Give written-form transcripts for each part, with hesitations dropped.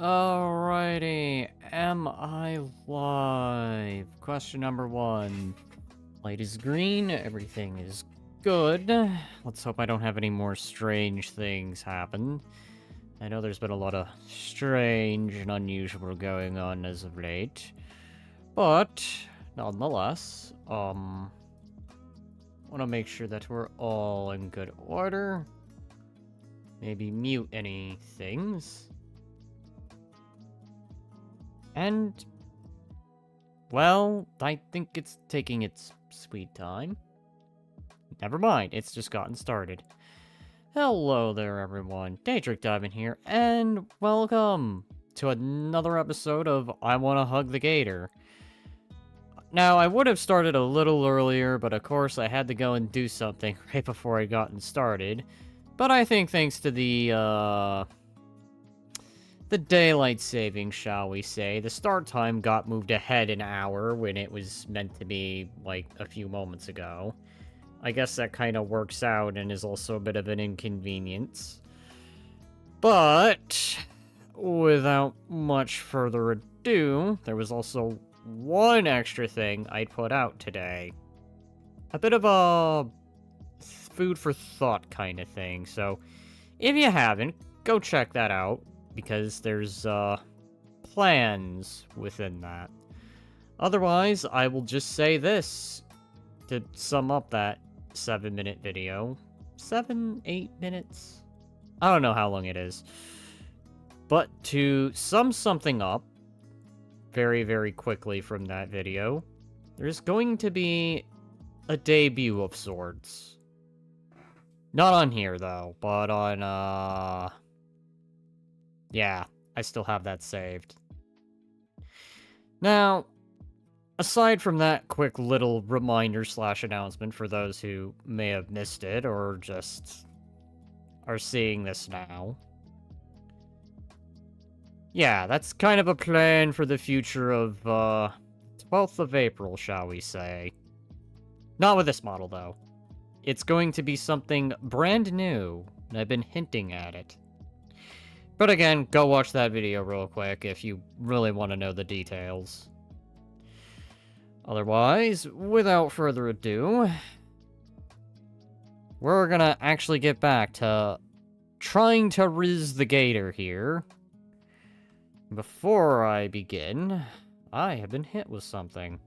Alrighty, am I live? Question number 1. Light is green, everything is good. Let's hope I don't have any more strange things happen. I know there's been a lot of strange and unusual going on as of late. But, nonetheless, want to make sure that we're all in good order. Maybe mute any things. And, well, I think it's taking its sweet time. Never mind, it's just gotten started. Hello there, everyone. Daedric Diamond here, and welcome to another episode of I Wanna Hug the Gator. Now, I would have started a little earlier, but of course I had to go and do something right before I gotten started. But I think thanks to the daylight saving, shall we say, the start time got moved ahead an hour when it was meant to be, like, a few moments ago. I guess that kind of works out and is also a bit of an inconvenience. But, without much further ado, there was also one extra thing I'd put out today. A bit of a food for thought kind of thing, so if you haven't, go check that out, because there's plans within that. Otherwise, I will just say this to sum up that 7-minute video. 8 minutes? I don't know how long it is. But to sum something up very, very quickly from that video, there's going to be a debut of sorts. Not on here, though, but on, yeah, I still have that saved. Now, aside from that quick little reminder / announcement for those who may have missed it or just are seeing this now. Yeah, that's kind of a plan for the future of, 12th of April, shall we say. Not with this model, though. It's going to be something brand new, and I've been hinting at it. But again, go watch that video real quick if you really want to know the details. Otherwise, without further ado, we're gonna actually get back to trying to riz the gator here. Before I begin, I have been hit with something.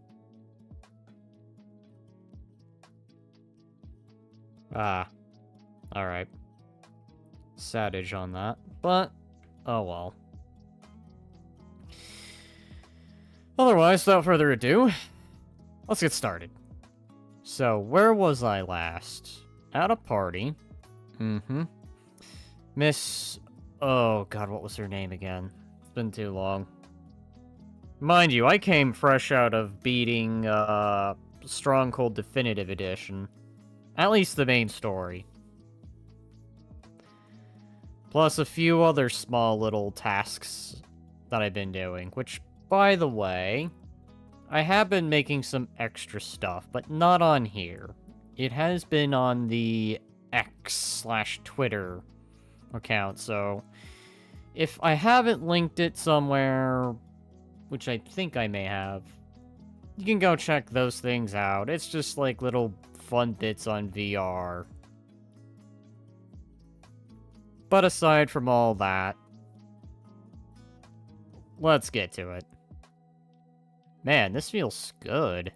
Ah, alright. Sadage on that, but oh well. Otherwise, without further ado, let's get started. So, where was I last? At a party. Miss... oh god, what was her name again? It's been too long. Mind you, I came fresh out of beating, Stronghold Definitive Edition. At least the main story. Plus a few other small little tasks that I've been doing, which, by the way, I have been making some extra stuff, but not on here. It has been on the X/Twitter account, so if I haven't linked it somewhere, which I think I may have, you can go check those things out. It's just like little fun bits on VR. But aside from all that, let's get to it. Man, this feels good.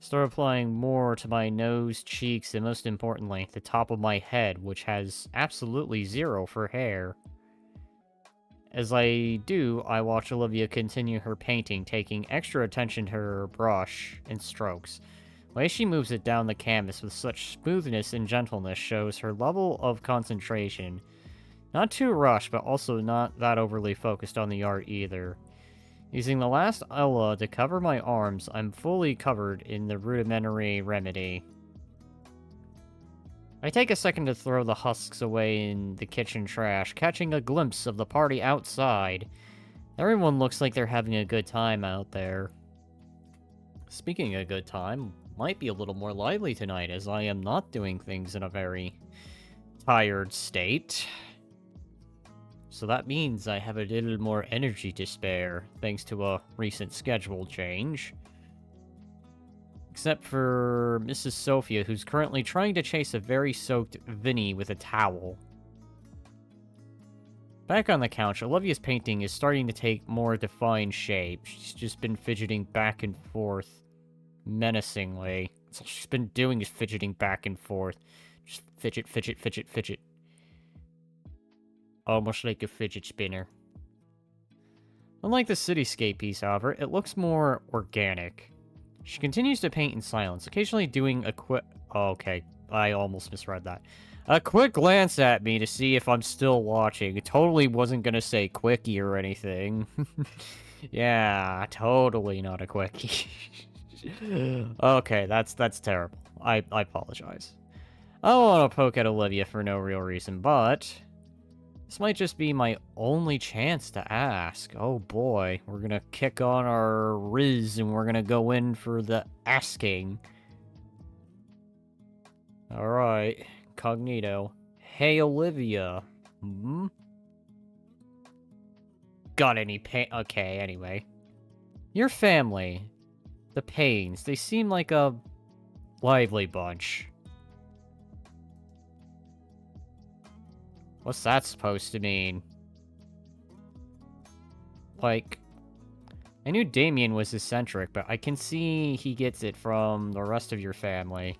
Start applying more to my nose, cheeks, and most importantly, the top of my head, which has absolutely 0 for hair. As I do, I watch Olivia continue her painting, taking extra attention to her brush and strokes. The way she moves it down the canvas with such smoothness and gentleness shows her level of concentration. Not too rushed, but also not that overly focused on the art either. Using the last Ella to cover my arms, I'm fully covered in the rudimentary remedy. I take a second to throw the husks away in the kitchen trash, catching a glimpse of the party outside. Everyone looks like they're having a good time out there. Speaking of a good time, might be a little more lively tonight, as I am not doing things in a very tired state. so that means I have a little more energy to spare, thanks to a recent schedule change. Except for Mrs. Sophia, who's currently trying to chase a very soaked Vinny with a towel. Back on the couch, Olivia's painting is starting to take more defined shape. She's just been fidgeting back and forth menacingly. That's all she's been doing is fidgeting back and forth. Just fidget, fidget, fidget, fidget. Almost like a fidget spinner. Unlike the cityscape piece, however, it looks more organic. She continues to paint in silence, occasionally doing a quick... Oh, okay, I almost misread that. A quick glance at me to see if I'm still watching. It totally wasn't gonna say quickie or anything. Yeah, totally not a quickie. Okay, that's terrible. I apologize. I don't want to poke at Olivia for no real reason, but... this might just be my only chance to ask. Oh boy, we're gonna kick on our riz and we're gonna go in for the asking. Alright, Cognito. Hey, Olivia. Hmm? Got any pain? Okay, anyway. Your family, the Paynes, they seem like a lively bunch. What's that supposed to mean? Like, I knew Damien was eccentric, but I can see he gets it from the rest of your family.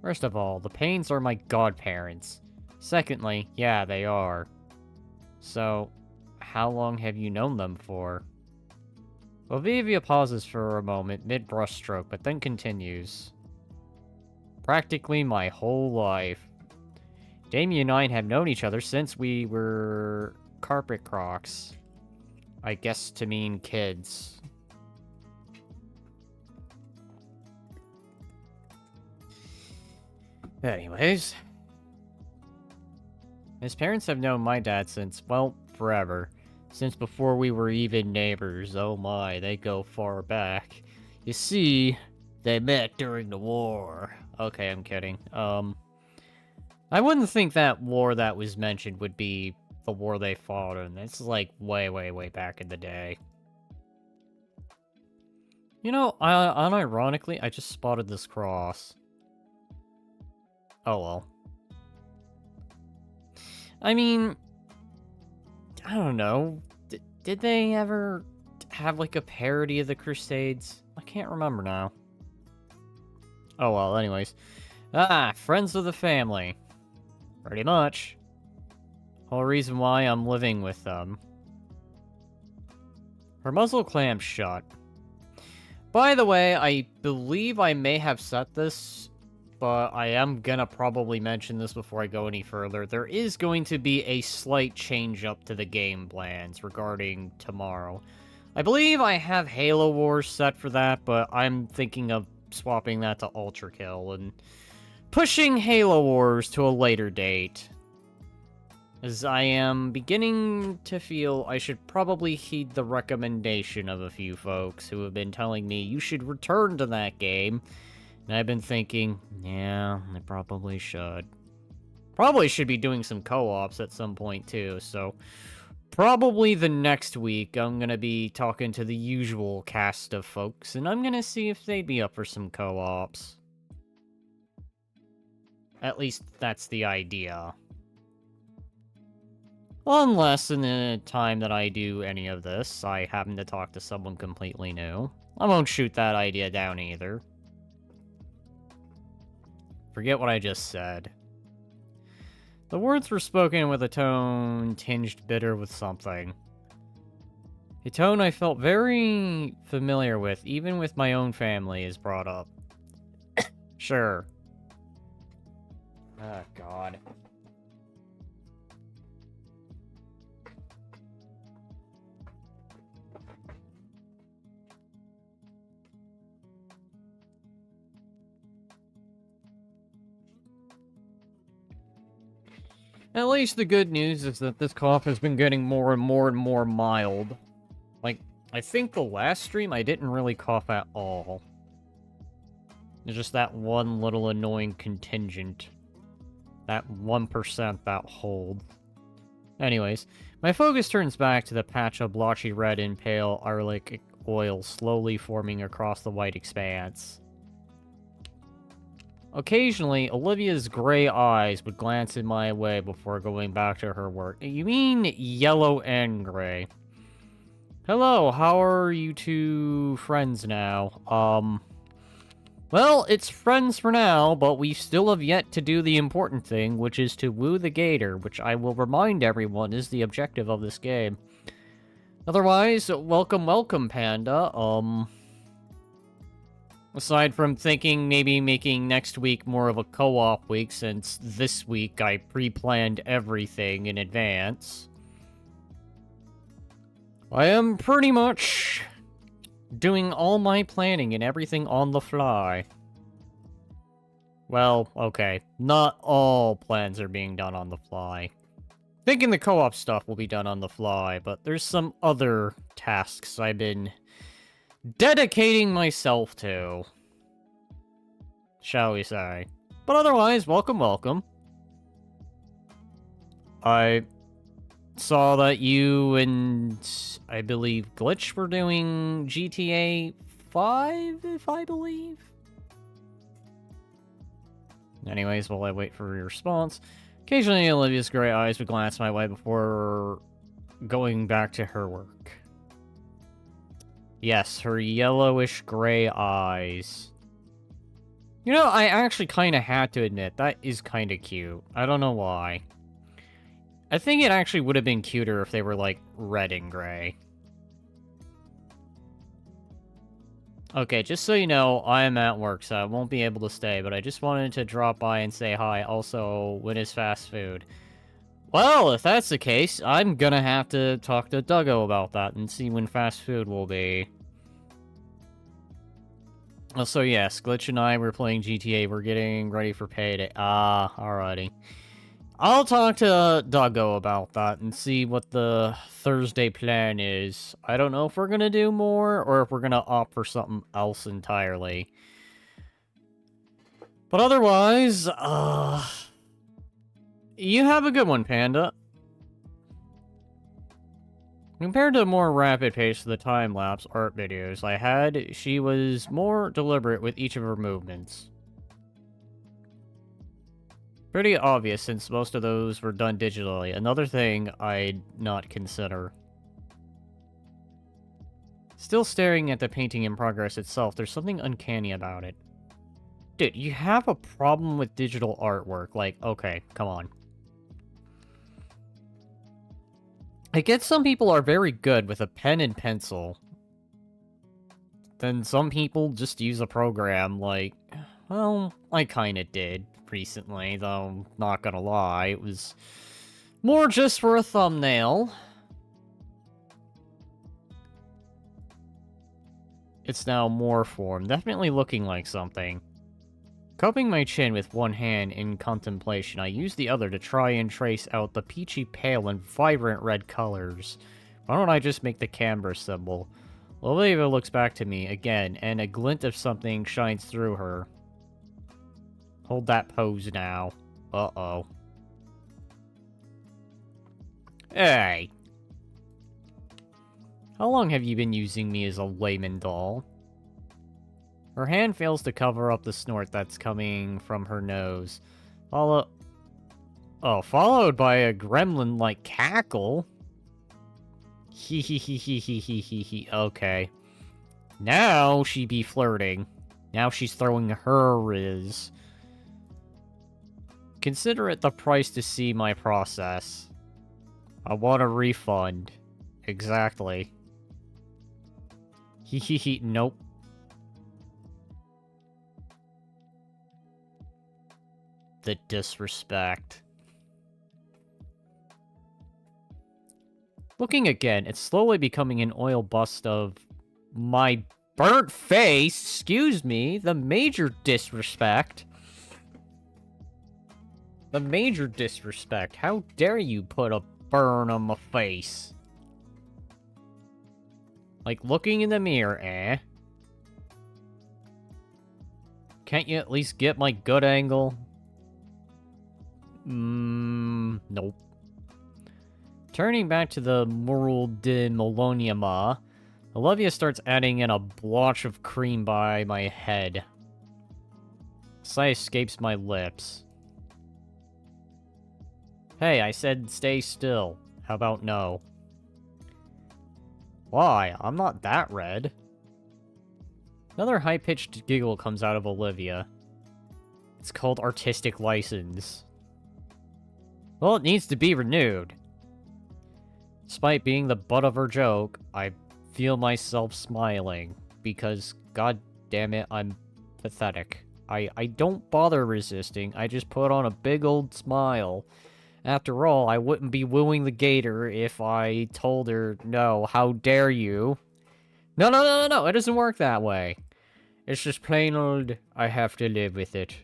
First of all, the Paynes are my godparents. Secondly, yeah, they are. So, how long have you known them for? Olivia pauses for a moment, mid-brushstroke, but then continues. Practically my whole life. Damien and I have known each other since we were carpet crocs. I guess to mean kids. Anyways. His parents have known my dad since, well, forever. Since before we were even neighbors. Oh my, they go far back. You see, they met during the war. Okay, I'm kidding. I wouldn't think that war that was mentioned would be the war they fought in. It's like way, way, way back in the day. You know, unironically, I just spotted this cross. Oh well. I mean, I don't know. Did they ever have like a parody of the Crusades? I can't remember now. Oh well, anyways. Friends of the family. Pretty much. Whole reason why I'm living with them. Her muzzle clamps shut. By the way, I believe I may have set this, but I am gonna probably mention this before I go any further. There is going to be a slight change up to the game plans regarding tomorrow. I believe I have Halo Wars set for that, but I'm thinking of swapping that to Ultra Kill and pushing Halo Wars to a later date. As I am beginning to feel I should probably heed the recommendation of a few folks who have been telling me you should return to that game. And I've been thinking, yeah, I probably should. Probably should be doing some co-ops at some point too, so probably the next week I'm gonna be talking to the usual cast of folks, and I'm gonna see if they'd be up for some co-ops. At least that's the idea. Unless in the time that I do any of this, I happen to talk to someone completely new. I won't shoot that idea down either. Forget what I just said. The words were spoken with a tone tinged bitter with something. A tone I felt very familiar with, even with my own family is brought up. Sure. Oh, God. At least the good news is that this cough has been getting more and more and more mild. Like, I think the last stream I didn't really cough at all. It's just that one little annoying contingent That 1% that hold. Anyways, my focus turns back to the patch of blotchy red and pale garlic oil slowly forming across the white expanse. Occasionally, Olivia's gray eyes would glance in my way before going back to her work. You mean yellow and gray? Hello, how are you two friends now? Well, it's friends for now, but we still have yet to do the important thing, which is to woo the Gator, which I will remind everyone is the objective of this game. Otherwise, welcome, Panda. Aside from thinking maybe making next week more of a co-op week, since this week I pre-planned everything in advance, I am pretty much doing all my planning and everything on the fly. Well, okay, not all plans are being done on the fly. Thinking the co-op stuff will be done on the fly, but there's some other tasks I've been dedicating myself to, shall we say. But otherwise, welcome. I saw that you and, I believe, Glitch were doing GTA 5, if I believe? Anyways, while I wait for your response, occasionally Olivia's gray eyes would glance my way before going back to her work. Yes, her yellowish gray eyes. You know, I actually kind of had to admit, that is kind of cute. I don't know why. I think it actually would have been cuter if they were, like, red and gray. Okay, just so you know, I am at work, so I won't be able to stay, but I just wanted to drop by and say hi. Also, when is fast food? Well, if that's the case, I'm gonna have to talk to Duggo about that and see when fast food will be. Also, yes, Glitch and I were playing GTA. We're getting ready for payday. Ah, alrighty. I'll talk to Duggo about that and see what the Thursday plan is. I don't know if we're gonna do more or if we're gonna opt for something else entirely. But otherwise, you have a good one, Panda. Compared to the more rapid pace of the time-lapse art videos I had, she was more deliberate with each of her movements. Pretty obvious since most of those were done digitally. Another thing I'd not consider. Still staring at the painting in progress itself, there's something uncanny about it. Dude, you have a problem with digital artwork. Like, okay, come on. I get some people are very good with a pen and pencil. Then some people just use a program like... Well, I kinda did recently, though, not gonna lie. It was more just for a thumbnail. It's now more form, definitely looking like something. Cupping my chin with one hand in contemplation, I use the other to try and trace out the peachy pale and vibrant red colors. Why don't I just make the camera symbol? Olivia looks back to me again, and a glint of something shines through her. Hold that pose now. Uh-oh. Hey! How long have you been using me as a layman doll? Her hand fails to cover up the snort that's coming from her nose. Followed by a gremlin-like cackle? Hee hee hee hee hee hee hee hee. Okay. Now she be flirting. Now she's throwing her riz. Consider it the price to see my process. I want a refund. Exactly. Hee hee hee. Nope. The disrespect. Looking again, it's slowly becoming an oil bust of my burnt face. Excuse me. The major disrespect. The major disrespect. How dare you put a burn on my face? Like looking in the mirror, eh? Can't you at least get my good angle? Nope. Turning back to the Mural de Moloniama, Olivia starts adding in a blotch of cream by my head. Sigh escapes my lips. Hey, I said stay still. How about no? Why? I'm not that red. Another high-pitched giggle comes out of Olivia. It's called artistic license. Well, it needs to be renewed. Despite being the butt of her joke, I feel myself smiling, because, god damn it, I'm pathetic. I don't bother resisting, I just put on a big old smile. After all, I wouldn't be wooing the Gator if I told her, no, how dare you? No, it doesn't work that way. It's just plain old, I have to live with it.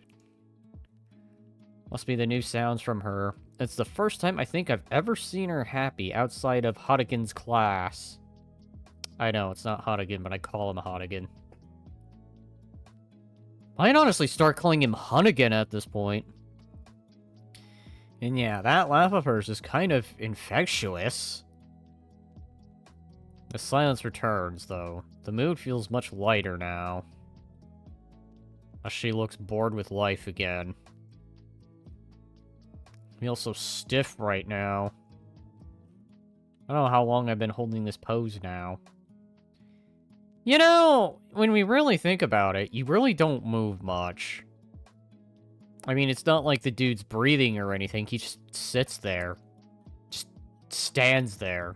Must be the new sounds from her. It's the first time I think I've ever seen her happy outside of Hodigan's class. I know, it's not Hodigan, but I call him Hodigan. I'd honestly start calling him Hunnigan at this point. And yeah, that laugh of hers is kind of infectious. The silence returns, though. The mood feels much lighter now. As she looks bored with life again. I feel so stiff right now. I don't know how long I've been holding this pose now. You know, when we really think about it, you really don't move much. I mean, it's not like the dude's breathing or anything. He just sits there. Just stands there.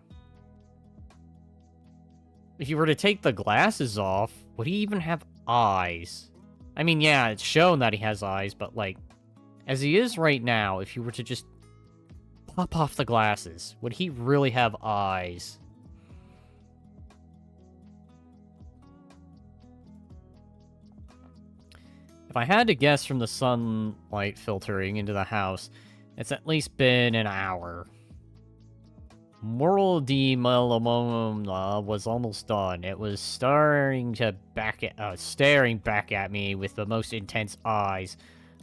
If you were to take the glasses off, would he even have eyes? I mean, yeah, it's shown that he has eyes, but like, as he is right now, if you were to just pop off the glasses, would he really have eyes? If I had to guess from the sunlight filtering into the house, it's at least been an hour. Mural di Melamona was almost done. It was staring back at me with the most intense eyes.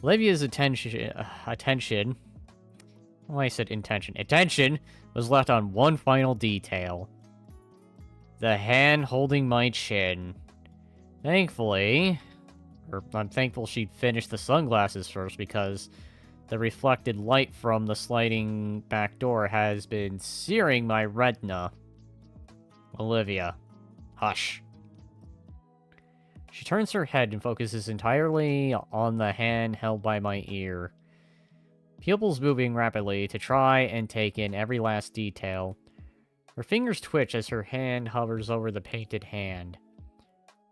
Olivia's attention was left on one final detail. The hand holding my chin. Thankfully, I'm thankful she'd finished the sunglasses first, because the reflected light from the sliding back door has been searing my retina. Olivia, hush. She turns her head and focuses entirely on the hand held by my ear. Pupils moving rapidly to try and take in every last detail. Her fingers twitch as her hand hovers over the painted hand.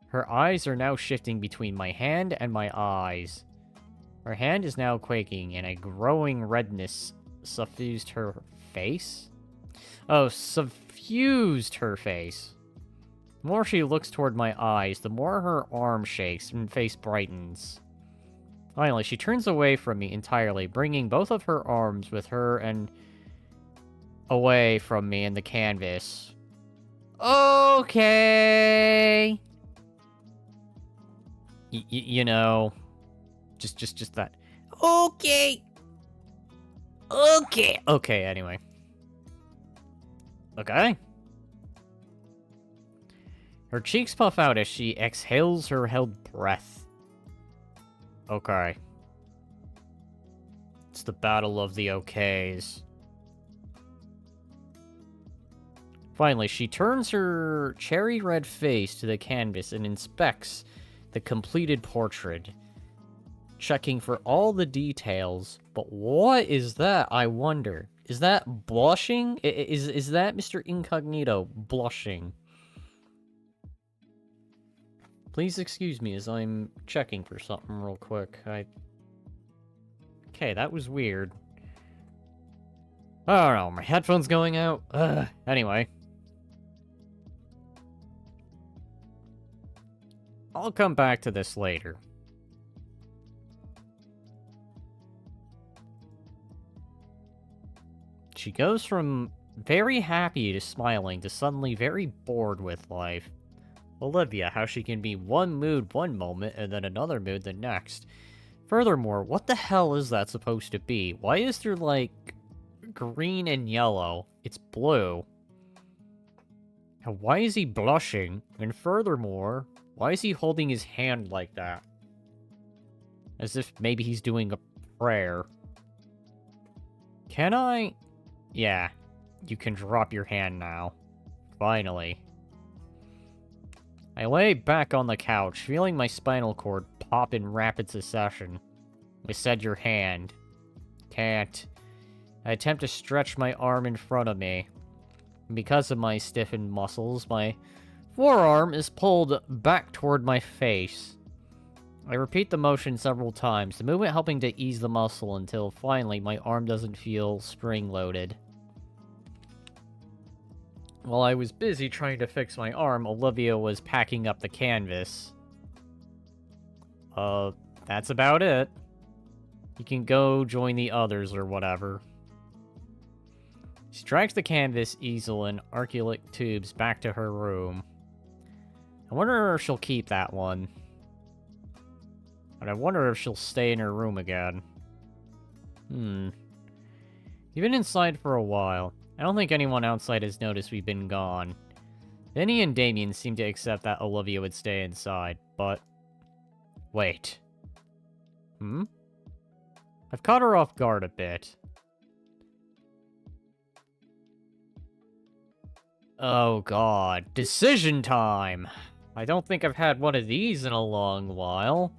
Her eyes are now shifting between my hand and my eyes. Her hand is now quaking, and a growing redness suffused her face? Oh, suffused her face. The more she looks toward my eyes, the more her arm shakes and face brightens. Finally, she turns away from me entirely, bringing both of her arms with her and away from me and the canvas. Okay. You know, just that. Okay. Okay, anyway. Okay. Her cheeks puff out as she exhales her held breath. Okay. It's the battle of the okays. Finally, she turns her cherry red face to the canvas and inspects the completed portrait, checking for all the details. But what is that, I wonder? Is that blushing? Is that Mr. Incognito blushing? Please excuse me as I'm checking for something real quick. Okay, that was weird. I don't know, my headphones going out? Anyway. I'll come back to this later. She goes from very happy to smiling to suddenly very bored with life. Olivia, how she can be one mood one moment and then another mood the next. Furthermore, what the hell is that supposed to be? Why is there, like, green and yellow? It's blue. And why is he blushing? And furthermore, why is he holding his hand like that? As if maybe he's doing a prayer. Can I? Yeah, you can drop your hand now. Finally. I lay back on the couch, feeling my spinal cord pop in rapid succession. I said your hand. Can't. I attempt to stretch my arm in front of me. Because of my stiffened muscles, my forearm is pulled back toward my face. I repeat the motion several times, the movement helping to ease the muscle until finally my arm doesn't feel spring-loaded. While I was busy trying to fix my arm, Olivia was packing up the canvas. That's about it. You can go join the others or whatever. She drags the canvas, easel, and arculic tubes back to her room. I wonder if she'll keep that one. But I wonder if she'll stay in her room again. You've been inside for a while. I don't think anyone outside has noticed we've been gone. Vinny and Damien seem to accept that Olivia would stay inside, but... Wait. I've caught her off guard a bit. Oh god. Decision time! I don't think I've had one of these in a long while.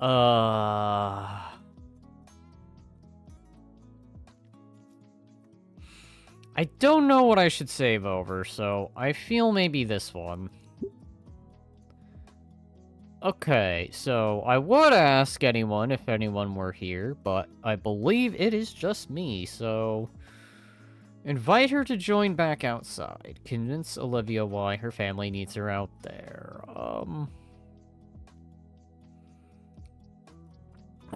I don't know what I should save over, so I feel maybe this one. Okay, so I would ask anyone if anyone were here, but I believe it is just me, so... Invite her to join back outside. Convince Olivia why her family needs her out there.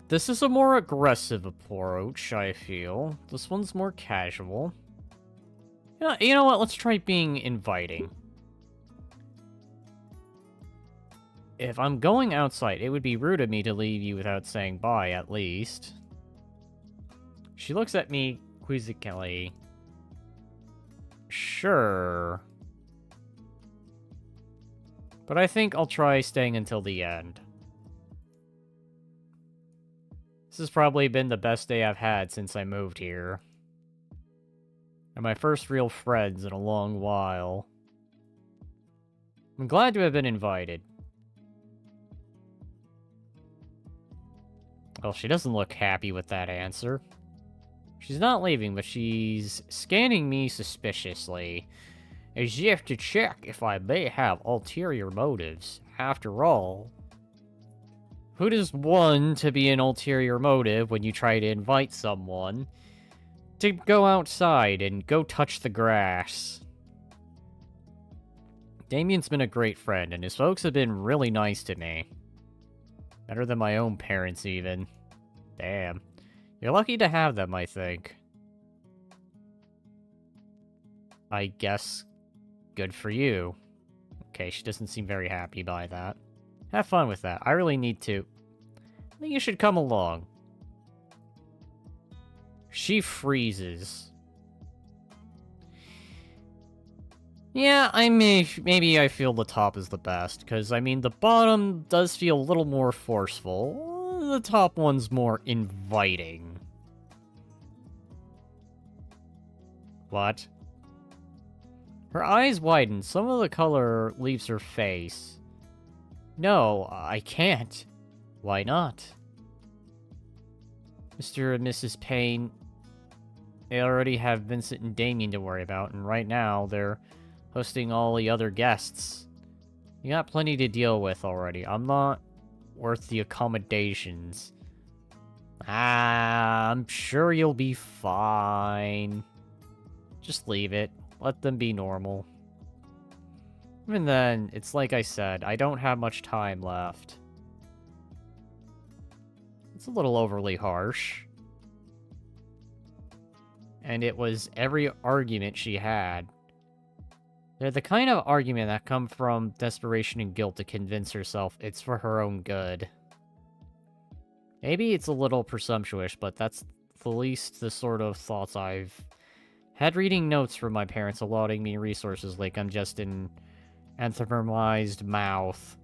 This is a more aggressive approach, I feel. This one's more casual. Yeah, you know what? Let's try being inviting. If I'm going outside, it would be rude of me to leave you without saying bye, at least. She looks at me quizzically. Sure. But I think I'll try staying until the end. This has probably been the best day I've had since I moved here. And my first real friends in a long while. I'm glad to have been invited. Well, she doesn't look happy with that answer. She's not leaving, but she's scanning me suspiciously, as if to check if I may have ulterior motives. After all, who does one to be an ulterior motive when you try to invite someone to go outside and go touch the grass? Damien's been a great friend, and his folks have been really nice to me. Better than my own parents, even. Damn. You're lucky to have them, I think. I guess good for you. Okay, she doesn't seem very happy by that. Have fun with that. I really need to. I think you should come along. She freezes. Yeah, maybe I feel the top is the best, because, I mean, the bottom does feel a little more forceful. The top one's more inviting. What? Her eyes widen. Some of the color leaves her face. No, I can't. Why not? Mr. and Mrs. Payne, they already have Vincent and Damien to worry about, and right now they're hosting all the other guests. You got plenty to deal with already. I'm not worth the accommodations. I'm sure you'll be fine. Just leave it. Let them be normal. Even then, it's like I said, I don't have much time left. It's a little overly harsh. And it was every argument she had. They're the kind of argument that come from desperation and guilt to convince herself it's for her own good. Maybe it's a little presumptuous, but that's the least the sort of thoughts I've had reading notes from my parents allotting me resources like I'm just an anthropomorphized mouth.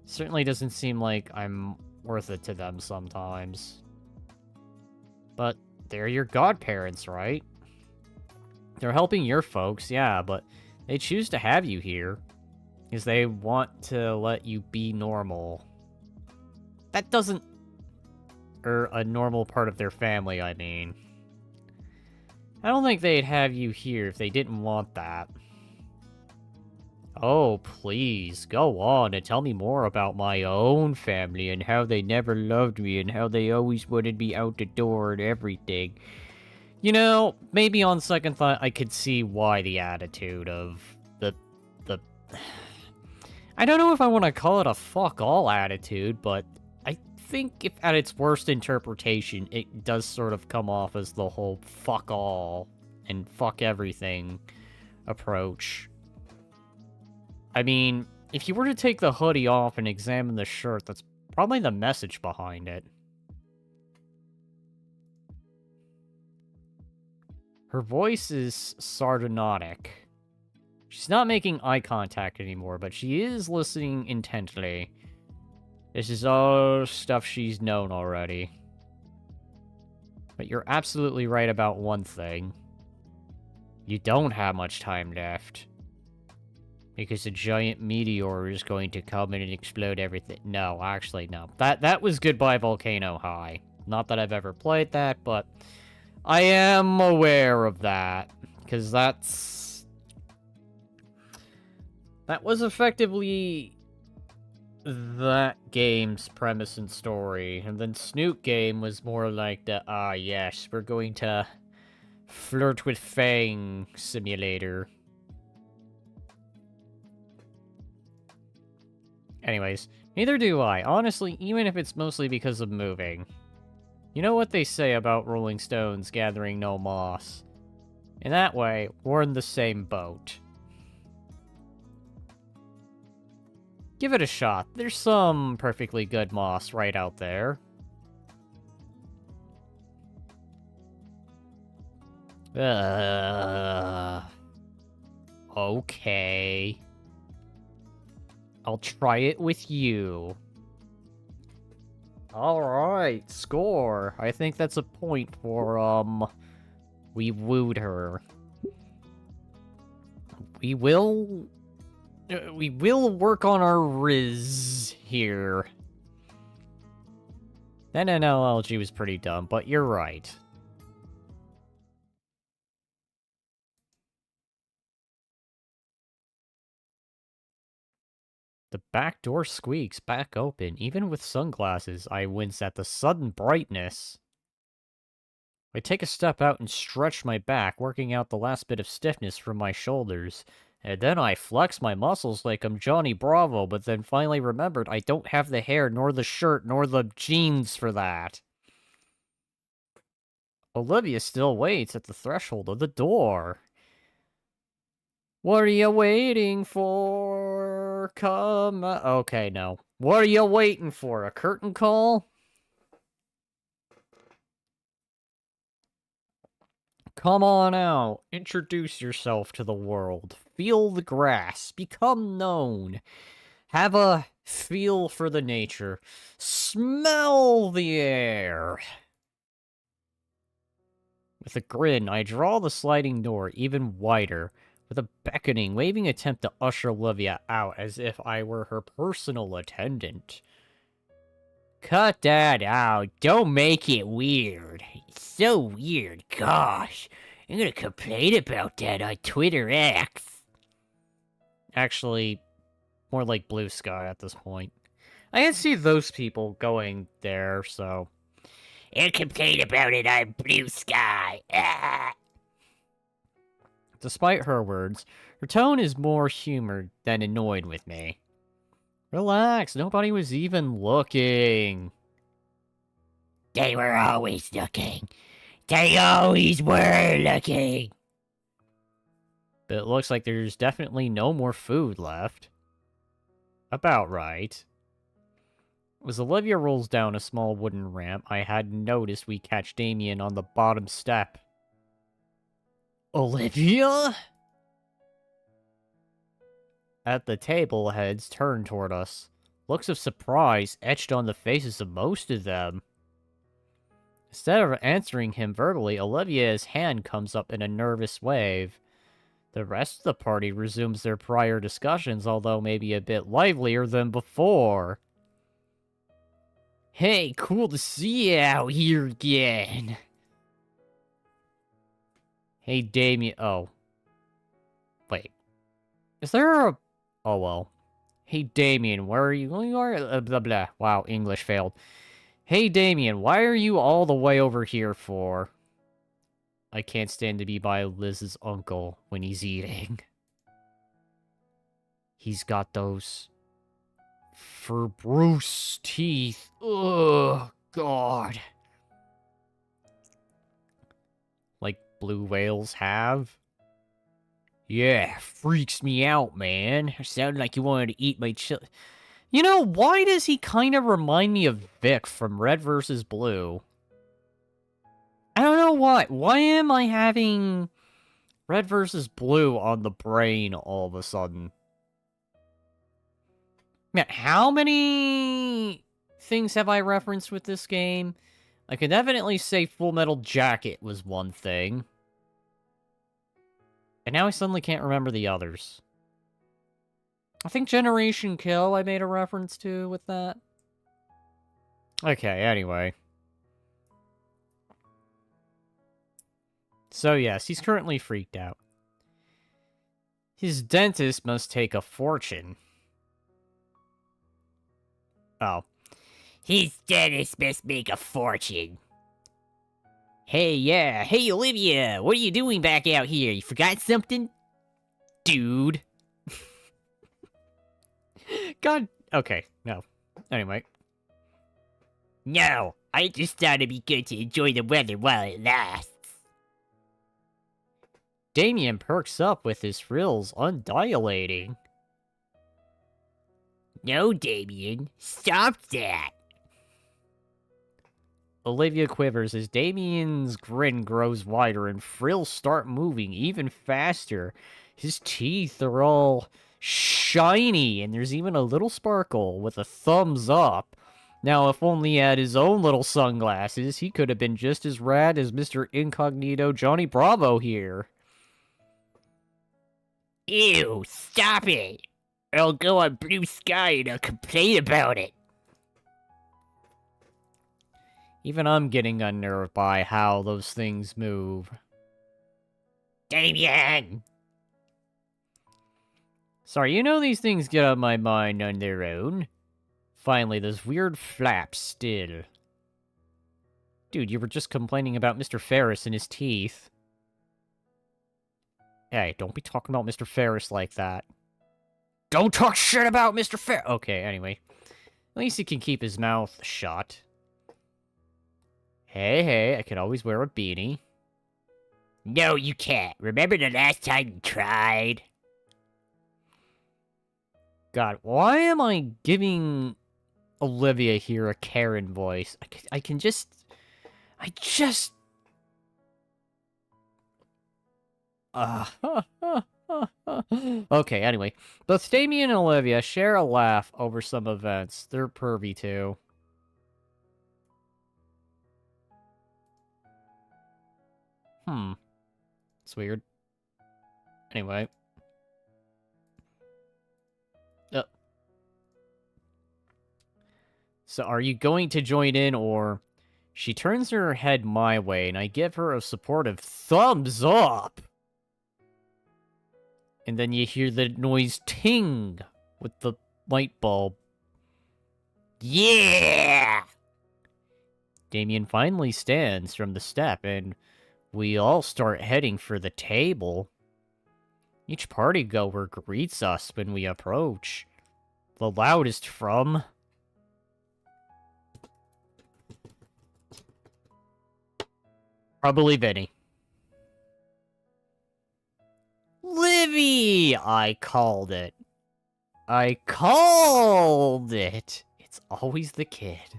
Certainly doesn't seem like I'm worth it to them sometimes. But they're your godparents, right? They're helping your folks, yeah, but they choose to have you here because they want to let you be normal. That doesn't... Or a normal part of their family, I mean. I don't think they'd have you here if they didn't want that. Oh, please, go on and tell me more about my own family and how they never loved me and how they always wanted me out the door and everything. You know, maybe on second thought, I could see why the attitude of the... I don't know if I want to call it a fuck all attitude, but I think if at its worst interpretation, it does sort of come off as the whole fuck all and fuck everything approach. I mean, if you were to take the hoodie off and examine the shirt, that's probably the message behind it. Her voice is sardonic. She's not making eye contact anymore, but she is listening intently. This is all stuff she's known already. But you're absolutely right about one thing. You don't have much time left. Because a giant meteor is going to come in and explode everything. No, actually, no. That was Goodbye Volcano High. Not that I've ever played that, but I am aware of that. Because that was effectively that game's premise and story. And then Snoot Game was more like the, yes, we're going to flirt with Fang simulator. Anyways, neither do I. Honestly, even if it's mostly because of moving. You know what they say about rolling stones gathering no moss. In that way, we're in the same boat. Give it a shot. There's some perfectly good moss right out there. Okay. I'll try it with you. Alright, score. I think that's a point for, we wooed her. We will work on our riz here. That analogy was pretty dumb, but you're right. The back door squeaks back open. Even with sunglasses, I wince at the sudden brightness. I take a step out and stretch my back, working out the last bit of stiffness from my shoulders. And then I flex my muscles like I'm Johnny Bravo, but then finally remembered I don't have the hair, nor the shirt, nor the jeans for that. Olivia still waits at the threshold of the door. What are you waiting for? Come... Okay, no. What are you waiting for? A curtain call? Come on out. Introduce yourself to the world. Feel the grass. Become known. Have a feel for the nature. Smell the air. With a grin, I draw the sliding door even wider. With a beckoning, waving attempt to usher Olivia out as if I were her personal attendant. Cut that out. Don't make it weird. It's so weird. Gosh. I'm gonna complain about that on Twitter X. Actually, more like Blue Sky at this point. I can see those people going there, so... I'll complain about it on Blue Sky. Ah. Despite her words, her tone is more humored than annoyed with me. Relax, nobody was even looking. They were always looking. They always were looking. But it looks like there's definitely no more food left. About right. As Olivia rolls down a small wooden ramp, I hadn't noticed we catch Damien on the bottom step. Olivia? At the table, heads turn toward us. Looks of surprise etched on the faces of most of them. Instead of answering him verbally, Olivia's hand comes up in a nervous wave. The rest of the party resumes their prior discussions, although maybe a bit livelier than before. Hey, cool to see you out here again. Hey, Damien. Oh. Wait. Is there a... Oh, well. Hey, Damien, where are you? You are... blah, blah. Wow, English failed. Hey, Damien, why are you all the way over here for? I can't stand to be by Liz's uncle when he's eating. He's got those... for Bruce teeth. Ugh, God. Like blue whales have? Yeah, freaks me out, man. Sounded like you wanted to eat my You know, why does he kind of remind me of Vic from Red vs. Blue? I don't know why. Why am I having Red vs. Blue on the brain all of a sudden? Man, how many things have I referenced with this game? I can definitely say Full Metal Jacket was one thing. And now I suddenly can't remember the others. I think Generation Kill I made a reference to with that. Okay, anyway. So yes, he's currently freaked out. His dentist must take a fortune. Oh. His dentist must make a fortune. Hey, yeah. Hey, Olivia. What are you doing back out here? You forgot something? Dude. God. Okay, no. Anyway. No. I just thought it'd be good to enjoy the weather while it lasts. Damien perks up with his frills undilating. No, Damien. Stop that. Olivia quivers as Damien's grin grows wider and frills start moving even faster. His teeth are all shiny, and there's even a little sparkle with a thumbs up. Now, if only he had his own little sunglasses, he could have been just as rad as Mr. Incognito Johnny Bravo here. Ew, stop it! I'll go on Blue Sky and I'll complain about it. Even I'm getting unnerved by how those things move. Damien! Sorry, you know these things get out of my mind on their own. Finally, those weird flaps still. Dude, you were just complaining about Mr. Ferris and his teeth. Hey, don't be talking about Mr. Ferris like that. Don't talk shit about Mr. Ferris! Okay, anyway. At least he can keep his mouth shut. Hey, I can always wear a beanie. No, you can't. Remember the last time you tried? God, why am I giving Olivia here a Karen voice? Okay, anyway. Both Damien and Olivia share a laugh over some events. They're pervy, too. It's weird. Anyway. So are you going to join in, or... She turns her head my way, and I give her a supportive thumbs up! And then you hear the noise ting with the light bulb. Yeah! Damien finally stands from the step, and we all start heading for the table. Each party goer greets us when we approach. The loudest from... probably Vinny. Livy! I called it. I called it! It's always the kid.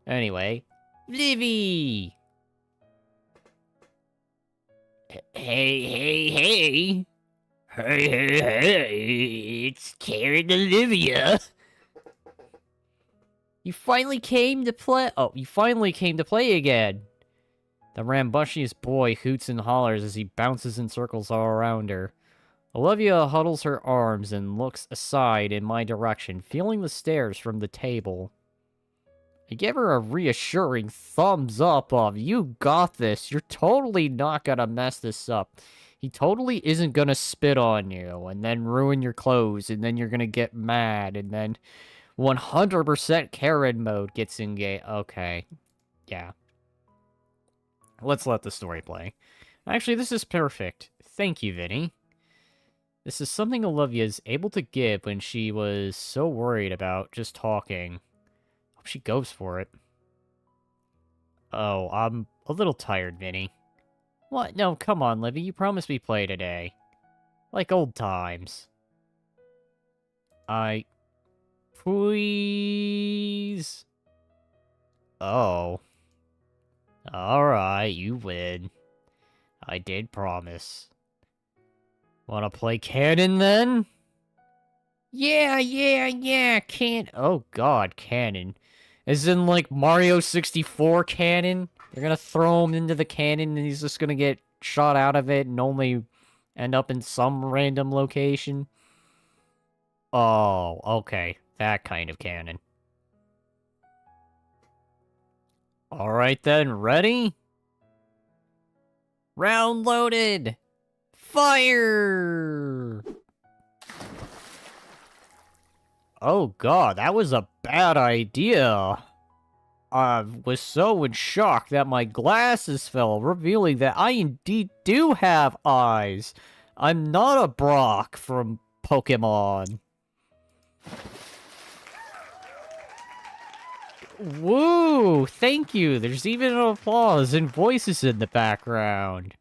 Anyway, Livy! Hey! Hey, it's Karen Olivia. You finally came to play. Oh, you finally came to play again. The rambunctious boy hoots and hollers as he bounces in circles all around her. Olivia huddles her arms and looks aside in my direction, feeling the stares from the table. I give her a reassuring thumbs up of, you got this, you're totally not gonna mess this up. He totally isn't gonna spit on you, and then ruin your clothes, and then you're gonna get mad, and then 100% Karen mode gets engaged. Okay. Yeah. Let's let the story play. Actually, this is perfect. Thank you, Vinny. This is something Olivia is able to give when she was so worried about just talking. Hope she goes for it. Oh, I'm a little tired, Vinny. What? No, come on, Livy. You promised we play today. Like old times. Please? Oh. Alright, you win. I did promise. Wanna play Cannon, then? Yeah, oh god, Cannon. As in, like, Mario 64 Cannon? They're gonna throw him into the cannon and he's just gonna get shot out of it and only end up in some random location? Oh, okay. That kind of cannon. Alright then, ready? Round loaded! Fire! Oh god, that was a bad idea. I was so in shock that my glasses fell, revealing that I indeed do have eyes. I'm not a Brock from Pokemon. Woo! Thank you! There's even an applause and voices in the background.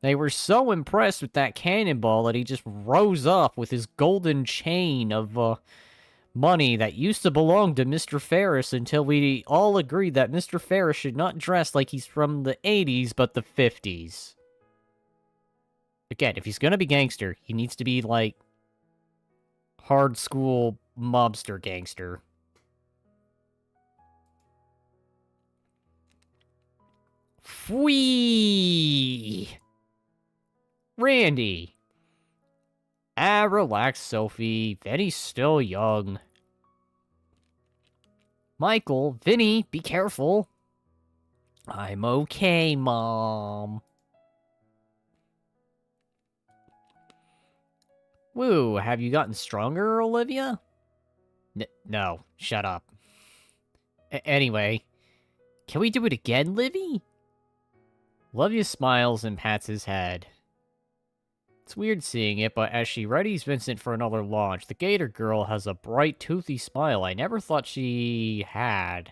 They were so impressed with that cannonball that he just rose up with his golden chain of, money that used to belong to Mr. Ferris until we all agreed that Mr. Ferris should not dress like he's from the 80s, but the 50s. Again, if he's gonna be gangster, he needs to be, like, hard school mobster gangster. Whee! Randy. Ah, relax, Sophie. Vinny's still young. Michael, Vinny, be careful. I'm okay, Mom. Woo, have you gotten stronger, Olivia? No, shut up. Anyway, can we do it again, Livy? Olivia smiles and pats his head. It's weird seeing it, but as she readies Vincent for another launch, the Gator girl has a bright, toothy smile I never thought she had.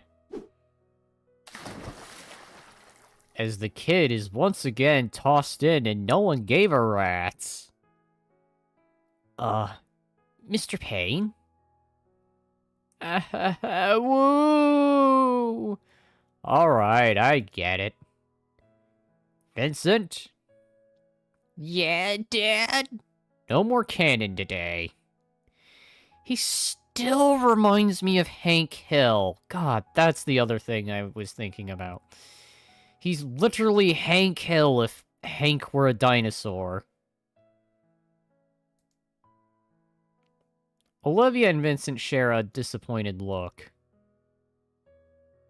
As the kid is once again tossed in and no one gave a rat's. Mr. Payne? Woo! Alright, I get it. Vincent? Yeah, Dad? No more cannon today. He still reminds me of Hank Hill. God, that's the other thing I was thinking about. He's literally Hank Hill if Hank were a dinosaur. Olivia and Vincent share a disappointed look.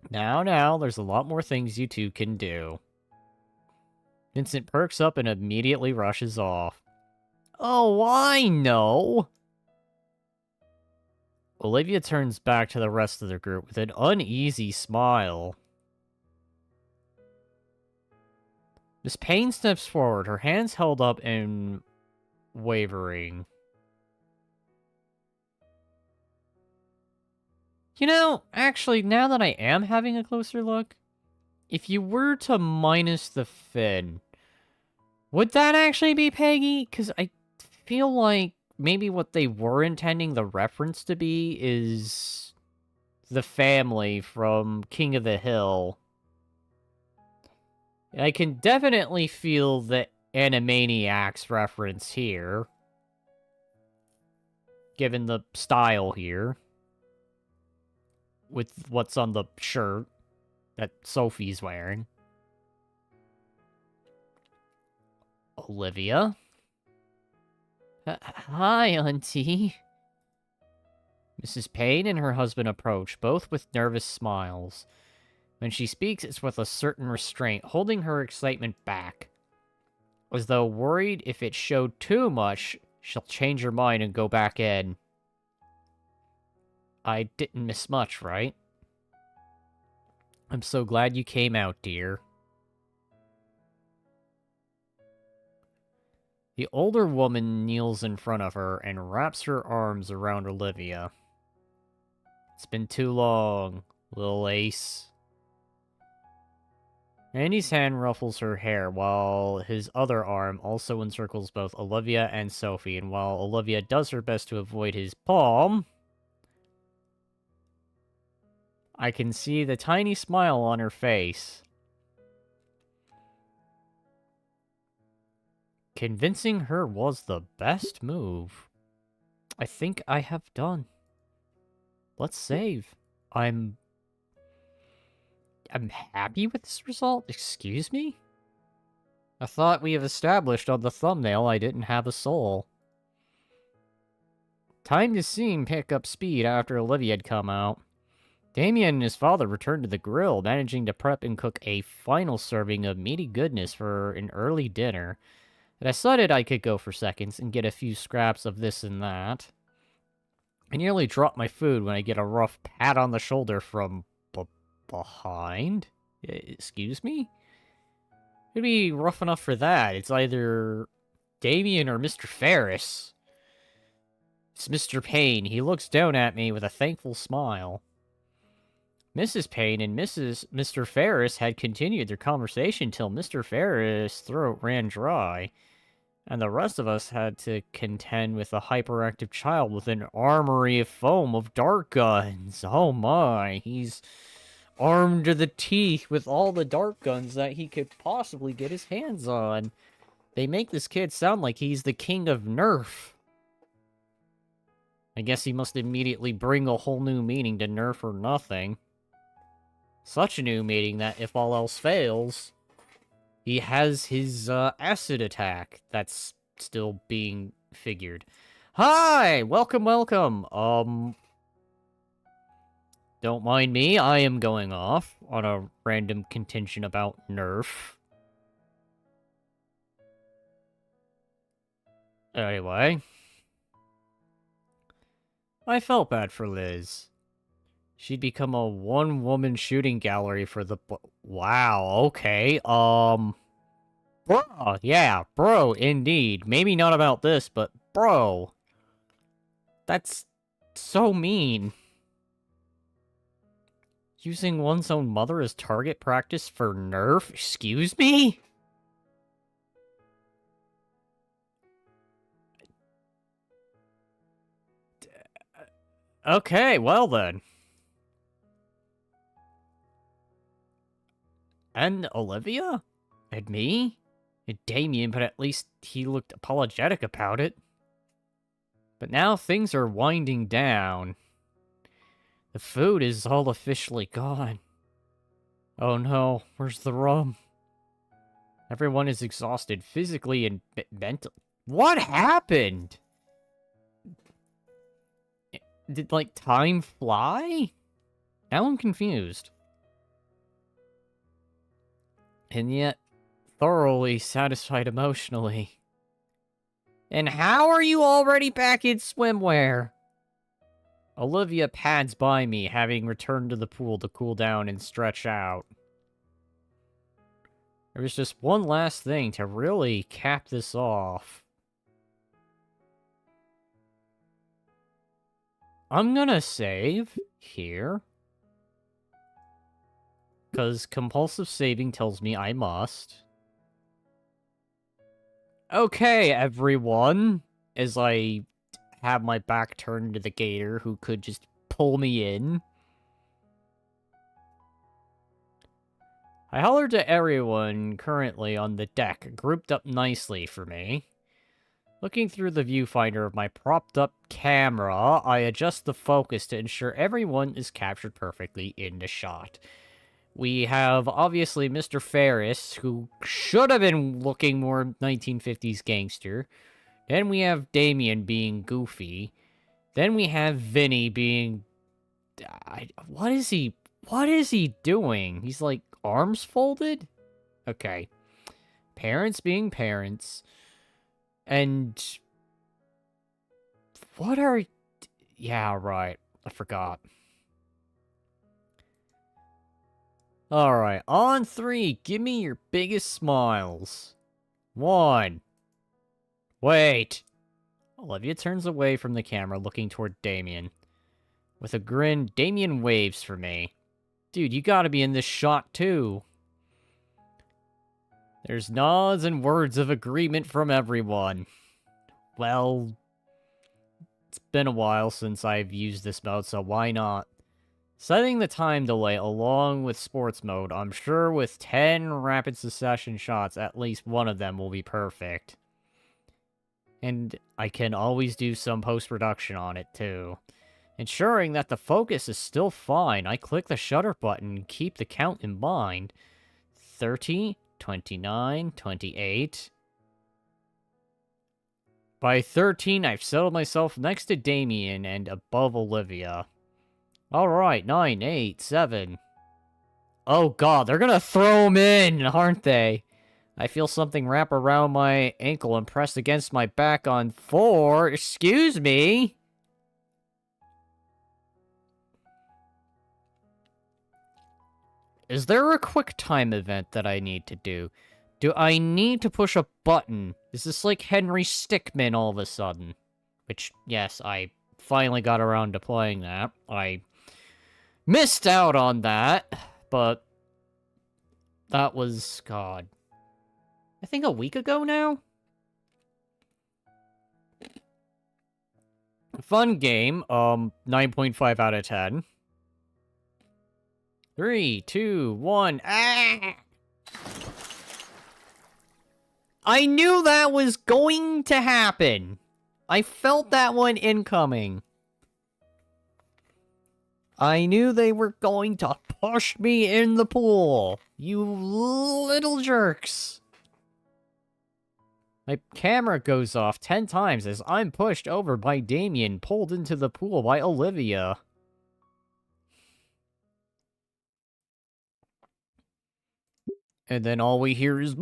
Now, there's a lot more things you two can do. Vincent perks up and immediately rushes off. Oh, I know! Olivia turns back to the rest of the group with an uneasy smile. Miss Payne steps forward, her hands held up and wavering. You know, actually, now that I am having a closer look, if you were to minus the fin, would that actually be Peggy? Because I feel like maybe what they were intending the reference to be is the family from King of the Hill. I can definitely feel the Animaniacs reference here, given the style here, with what's on the shirt that Sophie's wearing. Olivia? Hi, Auntie. Mrs. Payne and her husband approach, both with nervous smiles. When she speaks, it's with a certain restraint, holding her excitement back. As though worried if it showed too much, she'll change her mind and go back in. I didn't miss much, right? I'm so glad you came out, dear. The older woman kneels in front of her and wraps her arms around Olivia. It's been too long, little ace. Andy's hand ruffles her hair, while his other arm also encircles both Olivia and Sophie, and while Olivia does her best to avoid his palm, I can see the tiny smile on her face. Convincing her was the best move. I think I have done. Let's save. I'm happy with this result? Excuse me? I thought we have established on the thumbnail I didn't have a soul. Time to scene pick up speed after Olivia had come out. Damien and his father returned to the grill, managing to prep and cook a final serving of meaty goodness for an early dinner. I decided I could go for seconds and get a few scraps of this and that. I nearly dropped my food when I get a rough pat on the shoulder from behind? Excuse me? It'd be rough enough for that. It's either Damien or Mr. Ferris. It's Mr. Payne. He looks down at me with a thankful smile. Mrs. Payne and Mr. Ferris had continued their conversation till Mr. Ferris' throat ran dry, and the rest of us had to contend with a hyperactive child with an armory of foam of dart guns. Oh my, he's armed to the teeth with all the dart guns that he could possibly get his hands on. They make this kid sound like he's the king of Nerf. I guess he must immediately bring a whole new meaning to Nerf or nothing. Such a new meaning that if all else fails, he has his acid attack that's still being figured. Hi! Welcome, welcome! Don't mind me, I am going off on a random contention about Nerf. Anyway. I felt bad for Liz. She'd become a one-woman shooting gallery for the... Wow, okay, Bro, yeah, bro, indeed. Maybe not about this, but bro. That's so mean. Using one's own mother as target practice for Nerf? Excuse me? Okay, well then. And Olivia? And me? And Damien, but at least he looked apologetic about it. But now things are winding down. The food is all officially gone. Oh no, where's the rum? Everyone is exhausted, physically and mentally. What happened? Did, like, time fly? Now I'm confused. And yet, thoroughly satisfied emotionally. And how are you already back in swimwear? Olivia pads by me, having returned to the pool to cool down and stretch out. There was just one last thing to really cap this off. I'm gonna save here. Because compulsive saving tells me I must. Okay, everyone. As I have my back turned to the Gator, who could just pull me in. I hollered to everyone currently on the deck, grouped up nicely for me. Looking through the viewfinder of my propped-up camera, I adjust the focus to ensure everyone is captured perfectly in the shot. We have, obviously, Mr. Ferris, who should have been looking more 1950s gangster. Then we have Damien being goofy. Then we have Vinny being... what is he doing? He's like, arms folded? Okay. Parents being parents. And... what are... yeah, right. I forgot. Alright, on 3, give me your biggest smiles. 1. Wait. Olivia turns away from the camera, looking toward Damien. With a grin, Damien waves for me. Dude, you gotta be in this shot too. There's nods and words of agreement from everyone. Well, it's been a while since I've used this mode, so why not? Setting the time delay along with sports mode, I'm sure with 10 rapid succession shots, at least one of them will be perfect. And I can always do some post-production on it, too. Ensuring that the focus is still fine, I click the shutter button and keep the count in mind. 30, 29, 28... By 13, I've settled myself next to Damien and above Olivia. Alright, 9, 8, 7. Oh god, they're gonna throw him in, aren't they? I feel something wrap around my ankle and press against my back on 4. Excuse me? Is there a quick time event that I need to do? Do I need to push a button? Is this like Henry Stickmin all of a sudden? Which, yes, I finally got around to playing that. I missed out on that, but that was, God, I think a week ago now? Fun game, 9.5 out of 10. 3, 2, 1, ah! I knew that was going to happen. I felt that one incoming. I knew they were going to push me in the pool. You little jerks. My camera goes off 10 times as I'm pushed over by Damien, pulled into the pool by Olivia. And then all we hear is...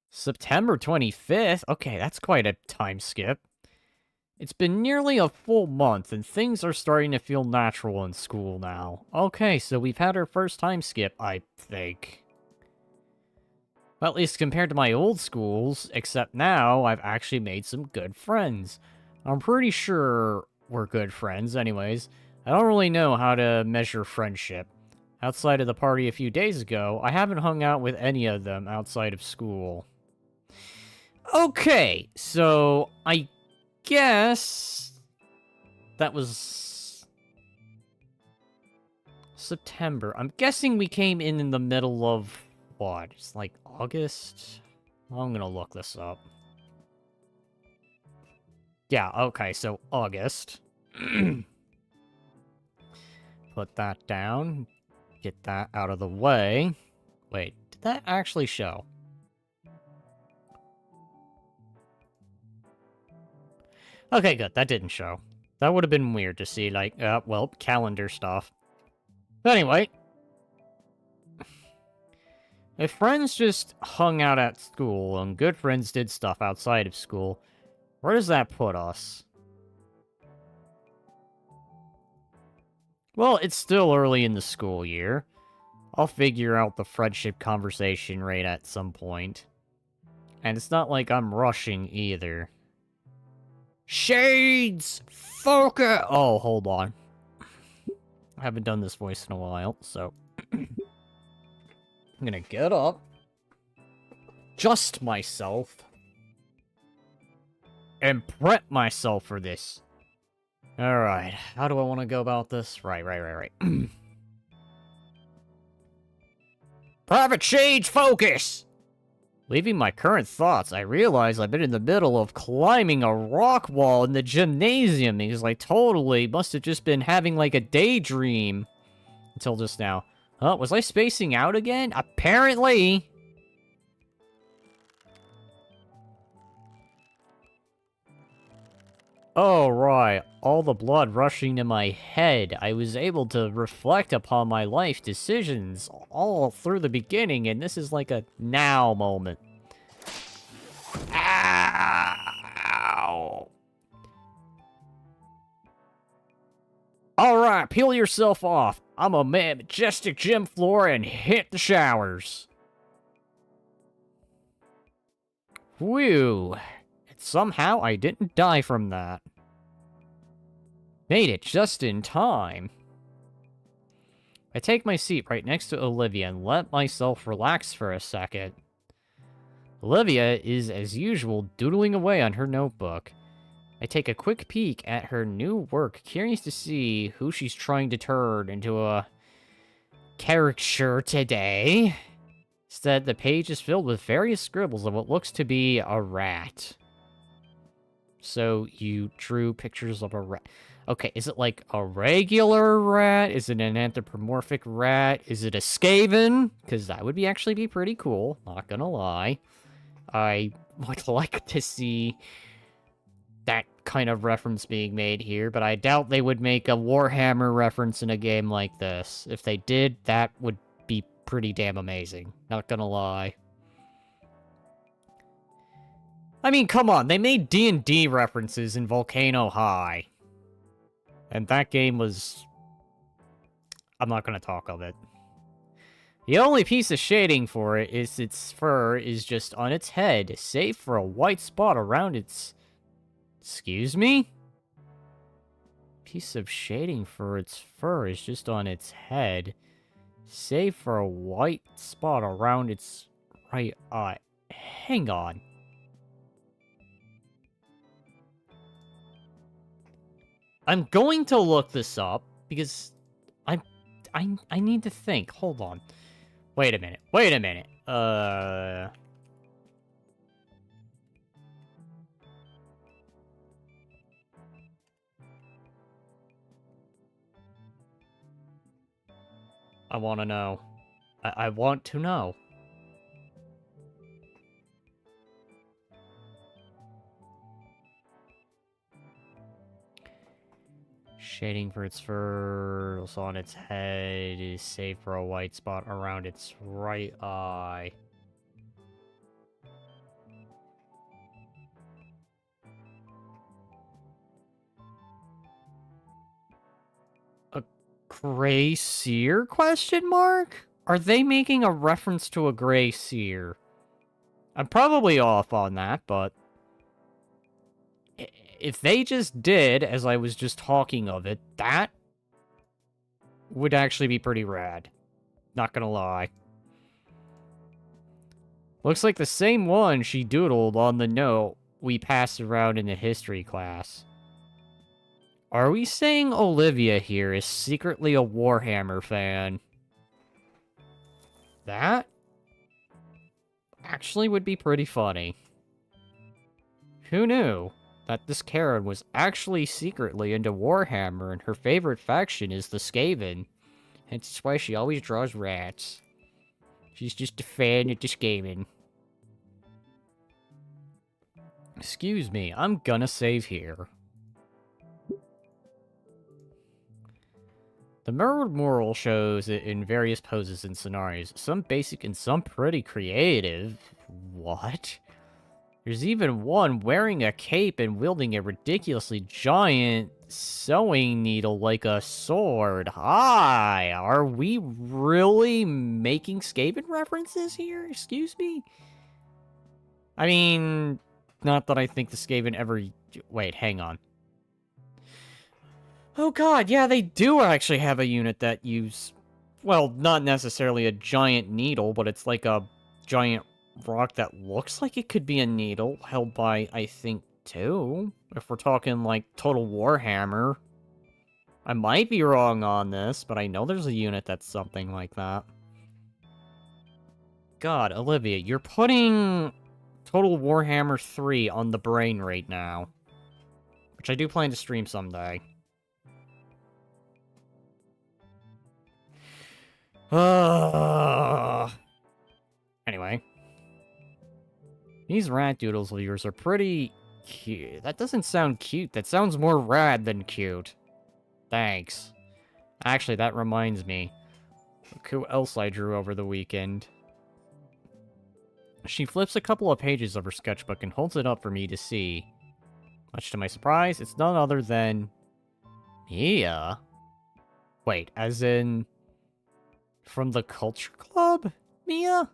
September 25th? Okay, that's quite a time skip. It's been nearly a full month, and things are starting to feel natural in school now. Okay, so we've had our first time skip, I think. Well, at least compared to my old schools, except now I've actually made some good friends. I'm pretty sure we're good friends, anyways. I don't really know how to measure friendship. Outside of the party a few days ago, I haven't hung out with any of them outside of school. Okay, so I guess that was September. I'm guessing we came in the middle of what? It's like August? I'm gonna look this up. Yeah, okay, so August. Put that down. Get that out of the way. Wait, did that actually show? Okay, good. That didn't show. That would have been weird to see, like, well, calendar stuff. But anyway. If friends just hung out at school and good friends did stuff outside of school, where does that put us? Well, it's still early in the school year. I'll figure out the friendship conversation rate at some point. And it's not like I'm rushing either. Shades! Focus! Oh, hold on. I haven't done this voice in a while, so... I'm gonna get up. Adjust myself. And prep myself for this. Alright, how do I want to go about this? Right. Private Shades, focus! Leaving my current thoughts, I realize I've been in the middle of climbing a rock wall in the gymnasium because I totally must have just been having like a daydream until just now. Huh, was I spacing out again? Apparently! Oh, right. All the blood rushing to my head. I was able to reflect upon my life decisions all through the beginning, and this is like a now moment. Ow! Alright, peel yourself off. I'm a majestic gym floor and hit the showers. Whew. Somehow I didn't die from that. Made it just in time. I take my seat right next to Olivia and let myself relax for a second. Olivia is, as usual, doodling away on her notebook. I take a quick peek at her new work, curious to see who she's trying to turn into a caricature today. Instead, the page is filled with various scribbles of what looks to be a rat. So, you drew pictures of a rat. Okay, is it like a regular rat? Is it an anthropomorphic rat? Is it a Skaven? Because that would actually be pretty cool, not gonna lie. I would like to see that kind of reference being made here, but I doubt they would make a Warhammer reference in a game like this. If they did, that would be pretty damn amazing, not gonna lie. I mean, come on, they made D&D references in Volcano High. And that game was... I'm not gonna talk of it. The only piece of shading for it is its fur is just on its head, save for a white spot around its... Excuse me? Piece of shading for its fur is just on its head, save for a white spot around its right eye. Hang on. I'm going to look this up, because I need to think. Hold on. Wait a minute. I want to know. I want to know. Shading for its fur on its head is safe for a white spot around its right eye. A gray seer? Question mark? Are they making a reference to a gray seer? I'm probably off on that, but if they just did, as I was just talking of it, that would actually be pretty rad. Not gonna lie. Looks like the same one she doodled on the note we passed around in the history class. Are we saying Olivia here is secretly a Warhammer fan? That actually would be pretty funny. Who knew that this Karen was actually secretly into Warhammer and her favorite faction is the Skaven? Hence why she always draws rats. She's just a fan of the Skaven. Excuse me, I'm gonna save here. The mirrored mural shows it in various poses and scenarios, some basic and some pretty creative. What? There's even one wearing a cape and wielding a ridiculously giant sewing needle like a sword. Hi, are we really making Skaven references here? Excuse me? I mean, not that I think the Skaven ever... Wait, hang on. Oh god, yeah, they do actually have a unit that use... Well, not necessarily a giant needle, but it's like a giant rock that looks like it could be a needle, held by, I think, two. If we're talking, like, total Warhammer. I might be wrong on this, but I know there's a unit that's something like that. God, Olivia, you're putting Total Warhammer 3 on the brain right now. Which I do plan to stream someday. Anyway. These rat doodles of yours are pretty cute. That doesn't sound cute. That sounds more rad than cute. Thanks. Actually, that reminds me. Look who else I drew over the weekend. She flips a couple of pages of her sketchbook and holds it up for me to see. Much to my surprise, it's none other than... Mia? Wait, as in... From the Culture Club? Mia?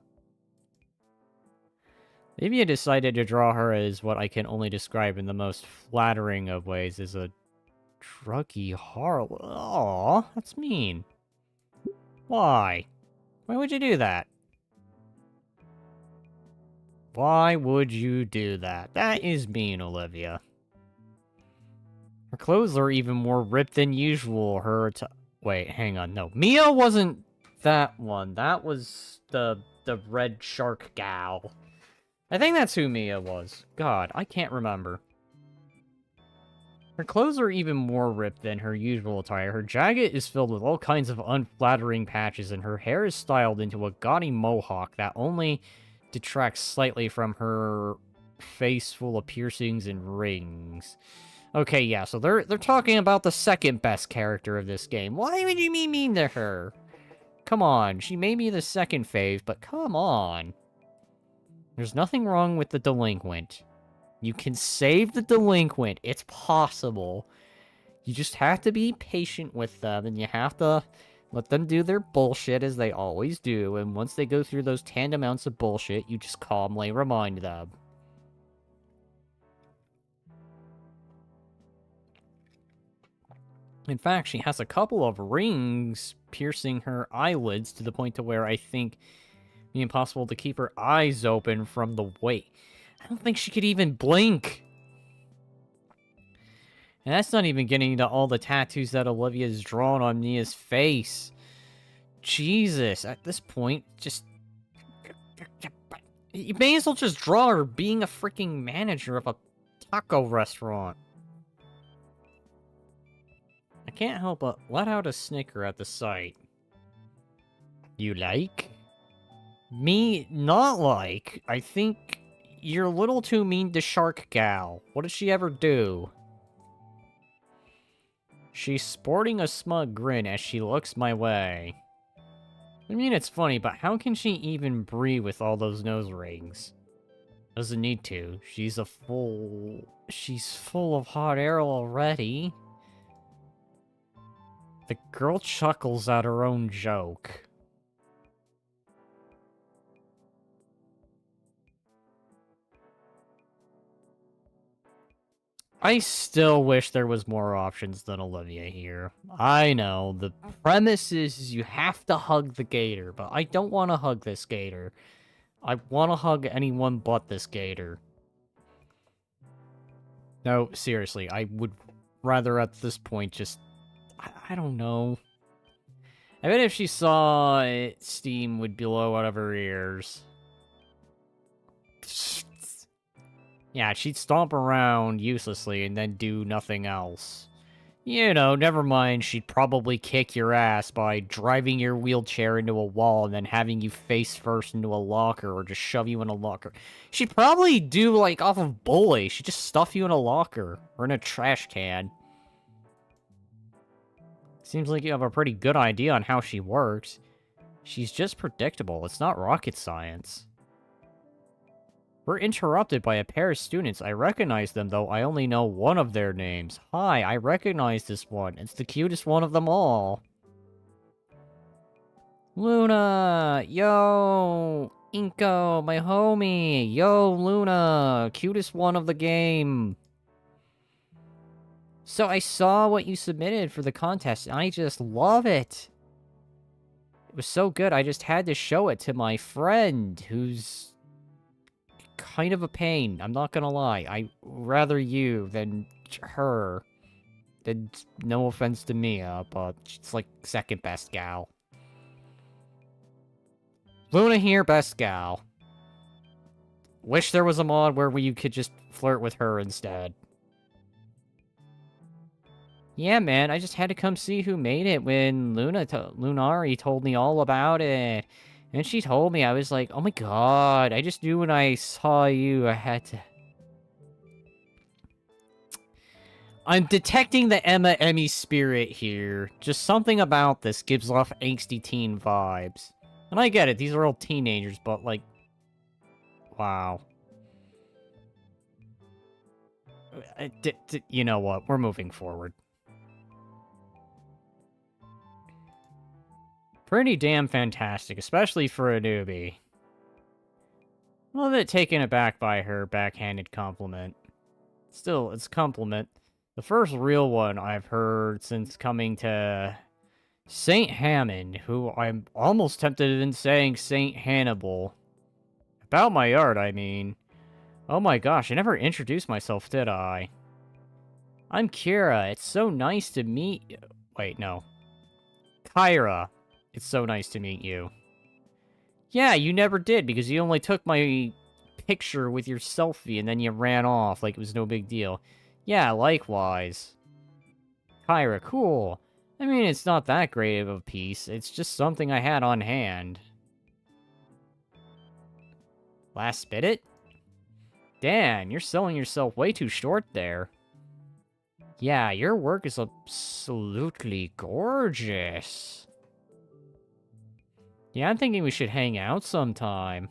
Maybe I decided to draw her as what I can only describe in the most flattering of ways as a druggy harlot. Aw, that's mean. Why? Why would you do that? Why would you do that? That is mean, Olivia. Her clothes are even more ripped than usual. Wait, hang on. No, Mia wasn't that one. That was the red shark gal. I think that's who Mia was. God, I can't remember. Her clothes are even more ripped than her usual attire. Her jacket is filled with all kinds of unflattering patches, and her hair is styled into a gaudy mohawk that only detracts slightly from her face full of piercings and rings. Okay, yeah, so they're talking about the second best character of this game. Why would you be mean to her? Come on, she may be the second fave, but come on. There's nothing wrong with the delinquent. You can save the delinquent. It's possible. You just have to be patient with them, and you have to let them do their bullshit as they always do, and once they go through those tandem amounts of bullshit, you just calmly remind them. In fact, she has a couple of rings piercing her eyelids to the point to where I think it'd be impossible to keep her eyes open from the weight. I don't think she could even blink. And that's not even getting into all the tattoos that Olivia's drawn on Mia's face. Jesus, at this point, just... You may as well just draw her being a freaking manager of a taco restaurant. I can't help but let out a snicker at the sight. You like? Me not like? I think you're a little too mean to Shark Gal. What did she ever do? She's sporting a smug grin as she looks my way. I mean, it's funny, but how can she even breathe with all those nose rings? Doesn't need to. She's full of hot air already. The girl chuckles at her own joke. I still wish there was more options than Olivia here. I know, the premise is you have to hug the gator, but I don't want to hug this gator. I want to hug anyone but this gator. No, seriously, I would rather at this point just... I don't know. I bet if she saw it, steam would blow out of her ears. Yeah, she'd stomp around uselessly and then do nothing else. You know, never mind, she'd probably kick your ass by driving your wheelchair into a wall and then having you face first into a locker or just shove you in a locker. She'd probably do, like, off of bully. She'd just stuff you in a locker or in a trash can. Seems like you have a pretty good idea on how she works. She's just predictable. It's not rocket science. We're interrupted by a pair of students. I recognize them, though I only know one of their names. Hi, I recognize this one. It's the cutest one of them all. Luna! Yo! Inko, my homie! Yo, Luna! Cutest one of the game! So I saw what you submitted for the contest, and I just love it! It was so good, I just had to show it to my friend, who's... kind of a pain, I'm not gonna lie. I rather you than her. And no offense to Mia, but she's like second best gal. Luna here, best gal. Wish there was a mod where you could just flirt with her instead. Yeah, man, I just had to come see who made it when Lunari told me all about it. And she told me, I was like, oh my god, I just knew when I saw you, I had to... I'm detecting the Emmy spirit here. Just something about this gives off angsty teen vibes. And I get it, these are all teenagers, but like... Wow. You know what, we're moving forward. Pretty damn fantastic, especially for a newbie. A little bit taken aback by her backhanded compliment. Still, it's a compliment. The first real one I've heard since coming to St. Hammond, who I'm almost tempted in saying St. Hannibal. About my art, I mean. Oh my gosh, I never introduced myself, did I? I'm Kira, it's so nice to meet you. Wait, no. Kyra, it's so nice to meet you. Yeah, you never did, because you only took my picture with your selfie and then you ran off like it was no big deal. Yeah, likewise. Kyra, cool. I mean, it's not that great of a piece. It's just something I had on hand. Last spit it? Damn, you're selling yourself way too short there. Yeah, your work is absolutely gorgeous. Yeah, I'm thinking we should hang out sometime.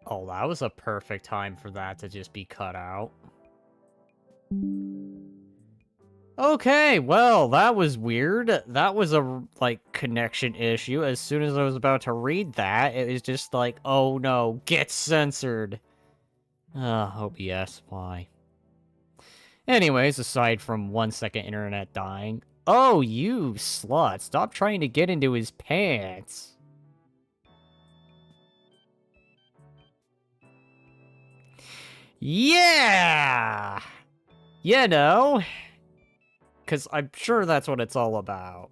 Oh, that was a perfect time for that to just be cut out. Okay, well, that was weird. That was a, like, connection issue. As soon as I was about to read that, it was just like, oh no, get censored. OBS, why? Anyways, aside from 1 second internet dying. Oh, you slut, stop trying to get into his pants. Yeah! You know? Because I'm sure that's what it's all about.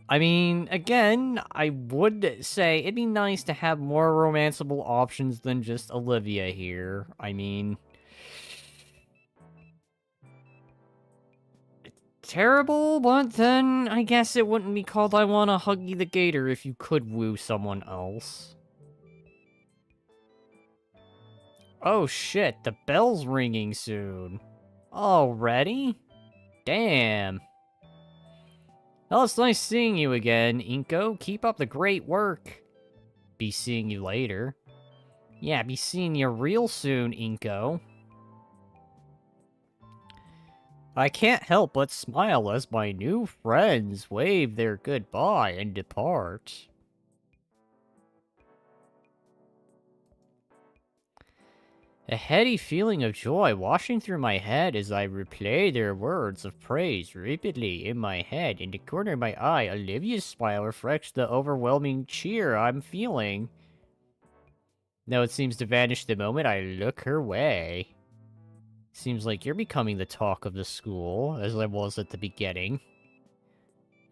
I mean, again, I would say it'd be nice to have more romanceable options than just Olivia here. I mean... terrible, but then I guess it wouldn't be called I Wanna Huggy the Gator if you could woo someone else. Oh shit, the bell's ringing soon. Already? Damn. Well, it's nice seeing you again, Inko. Keep up the great work. Be seeing you later. Yeah, be seeing you real soon, Inko. I can't help but smile as my new friends wave their goodbye and depart. A heady feeling of joy washing through my head as I replay their words of praise repeatedly in my head. In the corner of my eye, Olivia's smile reflects the overwhelming cheer I'm feeling. Though it seems to vanish the moment I look her way. Seems like you're becoming the talk of the school, as I was at the beginning.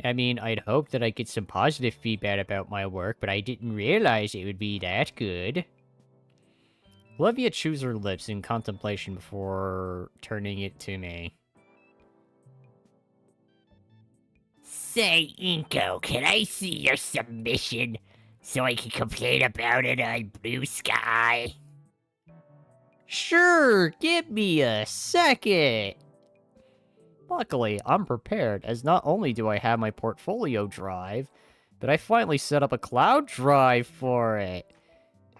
I mean, I'd hoped that I'd get some positive feedback about my work, but I didn't realize it would be that good. Olivia chews her lips in contemplation before turning it to me. Say, Inko, can I see your submission so I can complain about it on Blue Sky? Sure, give me a second. Luckily, I'm prepared, as not only do I have my portfolio drive, but I finally set up a cloud drive for it.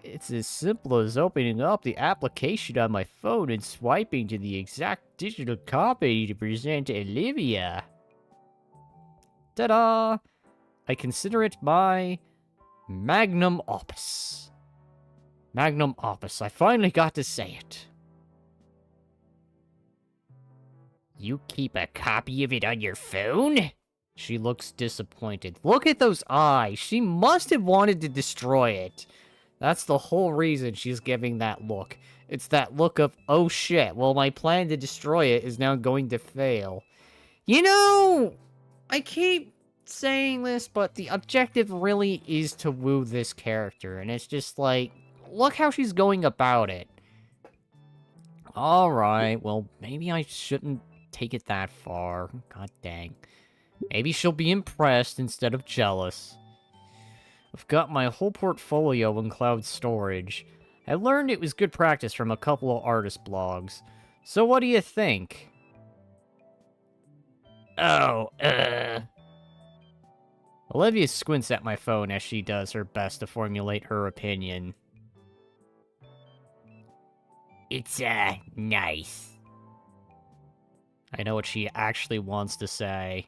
It's as simple as opening up the application on my phone and swiping to the exact digital copy to present to Olivia. Ta-da! I consider it my magnum opus. Magnum opus, I finally got to say it. You keep a copy of it on your phone? She looks disappointed. Look at those eyes. She must have wanted to destroy it. That's the whole reason she's giving that look. It's that look of, oh shit, well, my plan to destroy it is now going to fail. You know, I keep saying this, but the objective really is to woo this character, and it's just like, look how she's going about it. Alright, well, maybe I shouldn't take it that far. God dang. Maybe she'll be impressed instead of jealous. I've got my whole portfolio in cloud storage. I learned it was good practice from a couple of artist blogs. So what do you think? Oh, Olivia squints at my phone as she does her best to formulate her opinion. it's, nice. I know what she actually wants to say.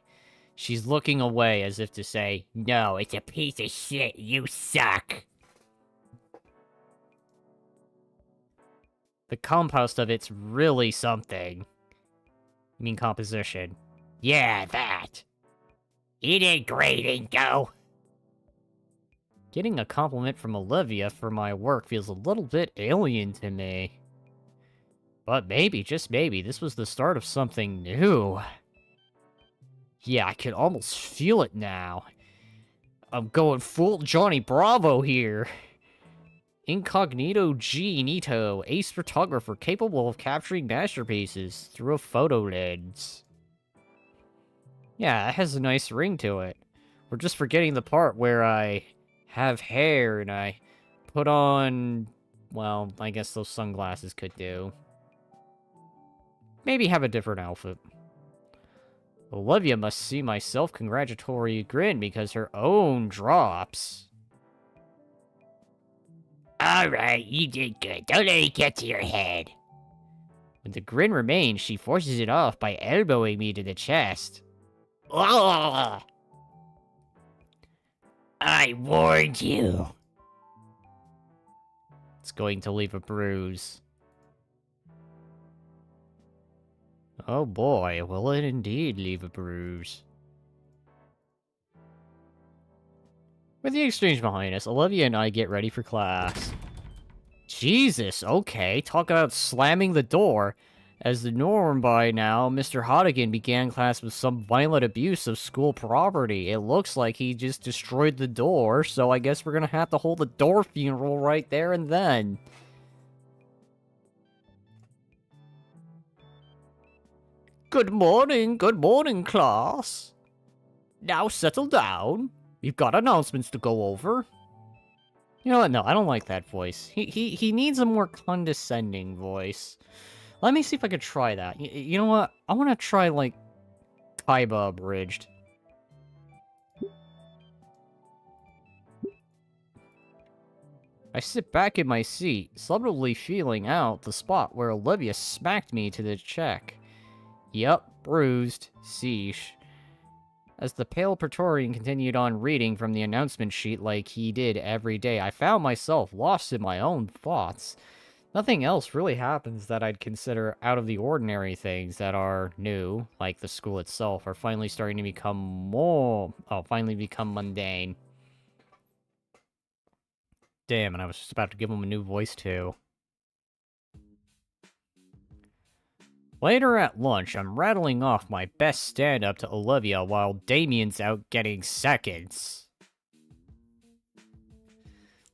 She's looking away as if to say, No, it's a piece of shit. You suck. the compost of it's really something. You mean composition. Yeah, that. You did great, Inko. Getting a compliment from Olivia for my work feels a little bit alien to me. But maybe, just maybe, this was the start of something new. Yeah, I can almost feel it now. I'm going full Johnny Bravo here. Incognito G. Nito, ace photographer capable of capturing masterpieces through a photo lens. Yeah, it has a nice ring to it. We're just forgetting the part where I have hair and I put on... Well, I guess those sunglasses could do. Maybe have a different outfit. Olivia must see my self-congratulatory grin because her own drops. Alright, you did good. Don't let it get to your head. When the grin remains, she forces it off by elbowing me to the chest. Ugh. I warned you. It's going to leave a bruise. Oh boy, will it indeed leave a bruise. With the exchange behind us, Olivia and I get ready for class. Jesus, okay, talk about slamming the door. As the norm by now, Mr. Hodigan began class with some violent abuse of school property. It looks like he just destroyed the door, so I guess we're gonna have to hold a door funeral right there and then. Good morning, class. Now settle down. We've got announcements to go over. You know what? No, I don't like that voice. He needs a more condescending voice. Let me see if I could try that. You know what? I want to try, like, Kaiba abridged. I sit back in my seat, subtly feeling out the spot where Olivia smacked me to the cheek. Yup, bruised. Sheesh. As the pale Praetorian continued on reading from the announcement sheet like he did every day, I found myself lost in my own thoughts. Nothing else really happens that I'd consider out of the ordinary. Things that are new, like the school itself, are finally starting to become mundane. Damn, and I was just about to give him a new voice too. Later at lunch, I'm rattling off my best stand-up to Olivia while Damien's out getting seconds.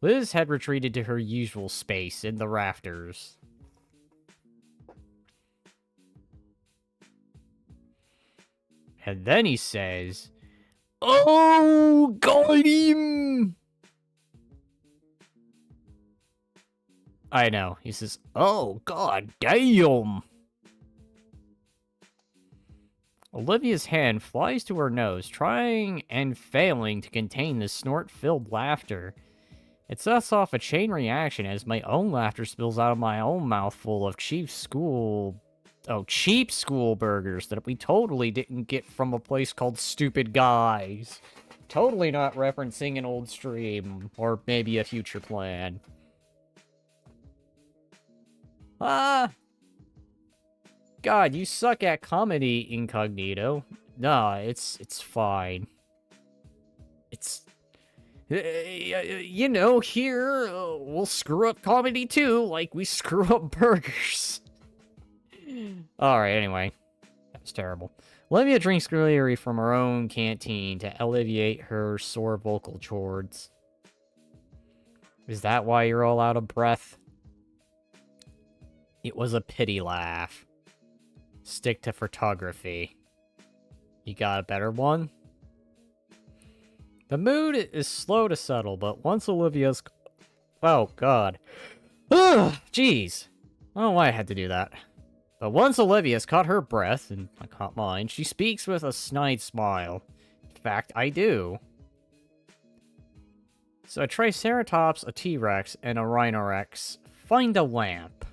Liz had retreated to her usual space in the rafters. And then he says, "Oh, got him!" I know, he says, "Oh, god damn!" Olivia's hand flies to her nose, trying and failing to contain the snort-filled laughter. It sets off a chain reaction as my own laughter spills out of my own mouth full of cheap school burgers that we totally didn't get from a place called Stupid Guys. Totally not referencing an old stream, or maybe a future plan. God, you suck at comedy, Incognito. Nah, it's fine. You know, here, we'll screw up comedy too, like we screw up burgers. Alright, anyway. That was terrible. Olivia drinks Grillery from her own canteen to alleviate her sore vocal cords. Is that why you're all out of breath? It was a pity laugh. Stick to photography. You got a better one? The mood is slow to settle, but once Olivia's... Oh, God. Ugh, jeez. I don't know why I had to do that. But once Olivia's caught her breath, and I caught mine, she speaks with a snide smile. In fact, I do. So a Triceratops, a T-Rex, and a Rhinorex find a lamp.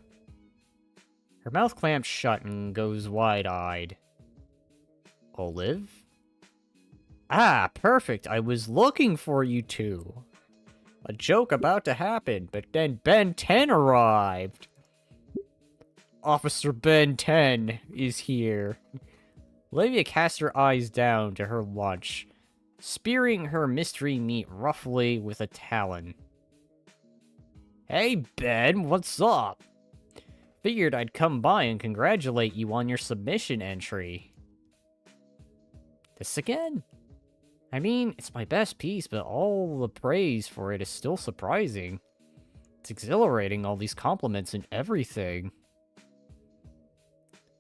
Her mouth clamps shut and goes wide-eyed. Olive? Ah, perfect. I was looking for you two. A joke about to happen, but then Ben 10 arrived. Officer Ben 10 is here. Olivia casts her eyes down to her lunch, spearing her mystery meat roughly with a talon. Hey, Ben, what's up? Figured I'd come by and congratulate you on your submission entry. This again? I mean, it's my best piece, but all the praise for it is still surprising. It's exhilarating, all these compliments and everything.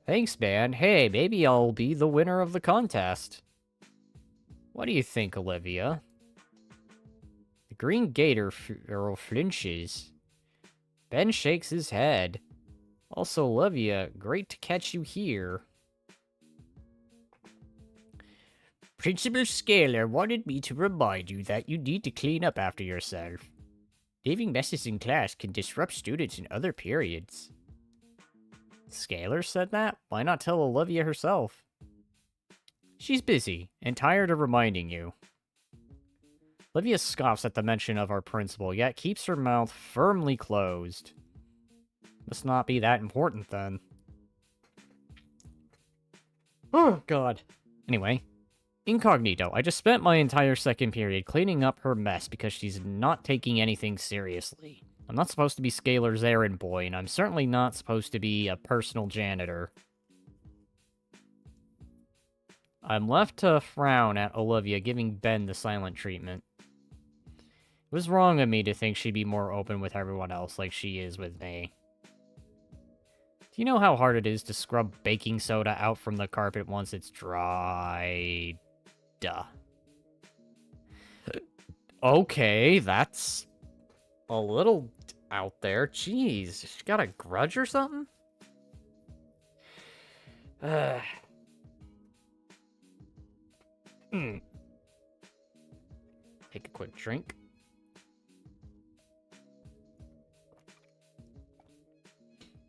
Thanks, man. Hey, maybe I'll be the winner of the contest. What do you think, Olivia? The green gator flinches. Ben shakes his head. Also, Olivia, great to catch you here. Principal Scalar wanted me to remind you that you need to clean up after yourself. Leaving messes in class can disrupt students in other periods. Scalar said that? Why not tell Olivia herself? She's busy, and tired of reminding you. Olivia scoffs at the mention of our principal, yet keeps her mouth firmly closed. Must not be that important, then. Oh, God. Anyway. Incognito, I just spent my entire second period cleaning up her mess because she's not taking anything seriously. I'm not supposed to be Scalar's errand boy, and I'm certainly not supposed to be a personal janitor. I'm left to frown at Olivia giving Ben the silent treatment. It was wrong of me to think she'd be more open with everyone else like she is with me. Do you know how hard it is to scrub baking soda out from the carpet once it's dry? Duh. Okay, that's a little out there. Jeez, she got a grudge or something? Take a quick drink.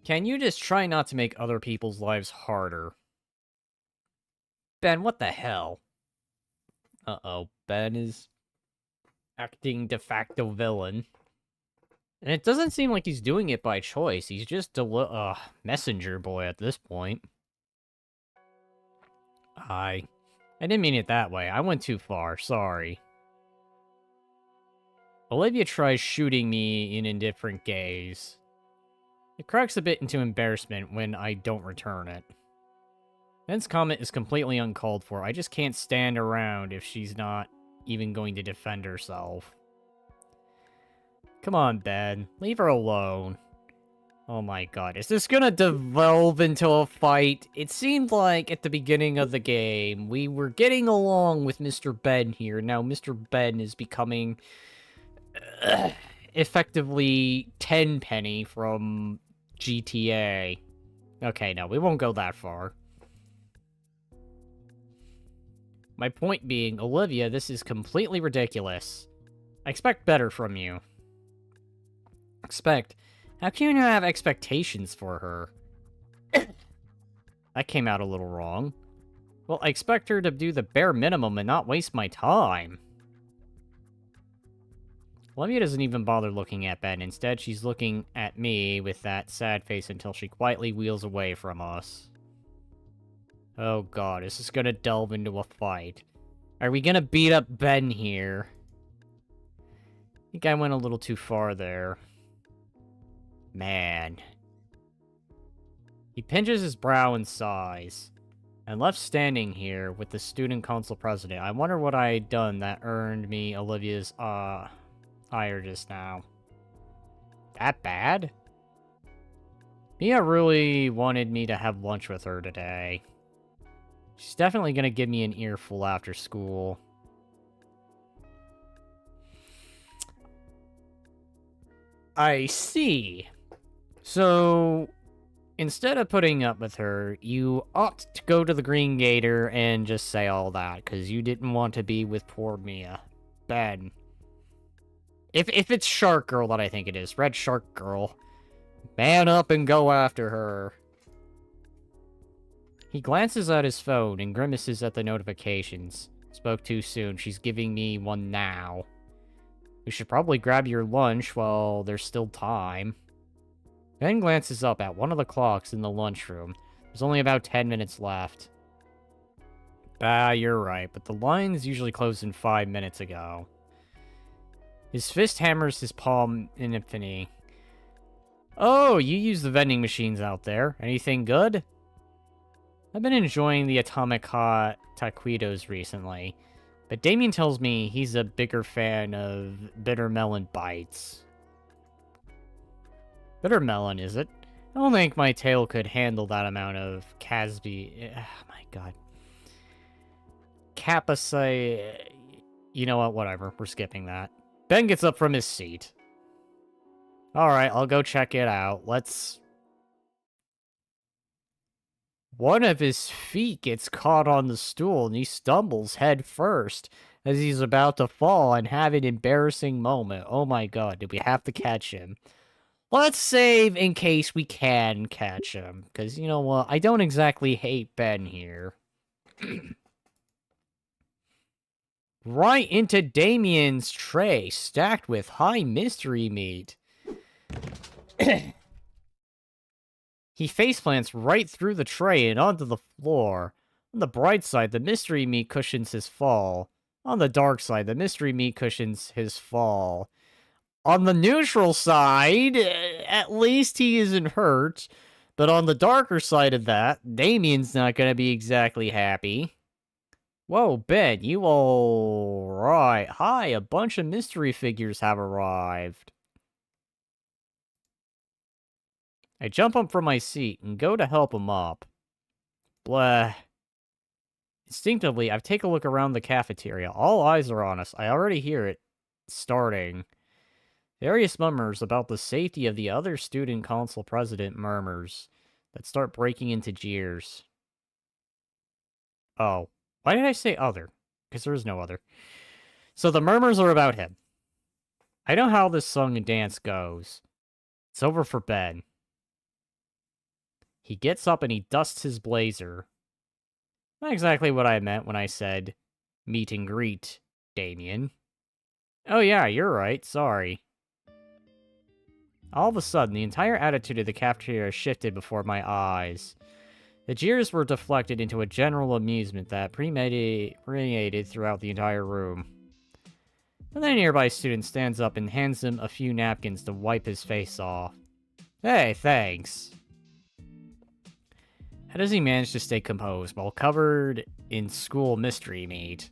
Can you just try not to make other people's lives harder? Ben, what the hell? Uh-oh, Ben is acting de facto villain. And it doesn't seem like he's doing it by choice. He's just a messenger boy at this point. I didn't mean it that way. I went too far. Sorry. Olivia tries shooting me in indifferent gaze. It cracks a bit into embarrassment when I don't return it. Ben's comment is completely uncalled for. I just can't stand around if she's not even going to defend herself. Come on, Ben. Leave her alone. Oh my god. Is this gonna devolve into a fight? It seemed like at the beginning of the game, we were getting along with Mr. Ben here. Now Mr. Ben is becoming effectively Tenpenny from GTA. Okay, no, we won't go that far. My point being, Olivia, this is completely ridiculous. I expect better from you. Expect? How can you have expectations for her? That came out a little wrong. Well, I expect her to do the bare minimum and not waste my time. Olivia doesn't even bother looking at Ben. Instead, she's looking at me with that sad face until she quietly wheels away from us. Oh god, is this gonna delve into a fight? Are we gonna beat up Ben here? think I went a little too far there. Man. He pinches his brow and sighs. And left standing here with the student council president. I wonder what I had done that earned me Olivia's, ire just now. That bad? Mia really wanted me to have lunch with her today. She's definitely gonna give me an earful after school. I see. So, instead of putting up with her, you ought to go to the Green Gator and just say all that, because you didn't want to be with poor Mia. Ben. If it's Shark Girl that I think it is, Red Shark Girl, man up and go after her. He glances at his phone and grimaces at the notifications. Spoke too soon, she's giving me one now. We should probably grab your lunch while there's still time. Ben glances up at one of the clocks in the lunchroom. There's only about 10 minutes left. You're right, but the lines usually closed in 5 minutes ago. His fist hammers his palm in infinity. Oh, you use the vending machines out there. Anything good? I've been enjoying the Atomic Hot taquitos recently, but Damien tells me he's a bigger fan of Bitter Melon Bites. Bitter Melon, is it? I don't think my tail could handle that amount of Casby. Oh my god. Capacay. You know what? Whatever. We're skipping that. Ben gets up from his seat. Alright, I'll go check it out. Let's... One of his feet gets caught on the stool and he stumbles head first as he's about to fall and have an embarrassing moment. Oh my god, did we have to catch him? Let's save in case we can catch him. Because, you know what, I don't exactly hate Ben here. Right into Damien's tray, stacked with high mystery meat. He faceplants right through the tray and onto the floor. On the bright side, the mystery meat cushions his fall. On the dark side, the mystery meat cushions his fall. On the neutral side, at least he isn't hurt. But on the darker side of that, Damien's not gonna be exactly happy. Whoa, Ben, you all right. Hi, a bunch of mystery figures have arrived. I jump up from my seat and go to help him up. Blah. Instinctively, I take a look around the cafeteria. All eyes are on us. I already hear it starting. Various murmurs about the safety of the other student council president murmurs that start breaking into jeers. Oh. Why did I say other? Because there is no other. So the murmurs are about him. I know how this song and dance goes. It's over for Ben. He gets up and he dusts his blazer. Not exactly what I meant when I said meet and greet, Damien. Oh yeah, you're right, sorry. All of a sudden, the entire attitude of the cafeteria shifted before my eyes. The jeers were deflected into a general amusement that permeated throughout the entire room. And then a nearby student stands up and hands him a few napkins to wipe his face off. Hey, thanks. How does he manage to stay composed while covered in school mystery meat?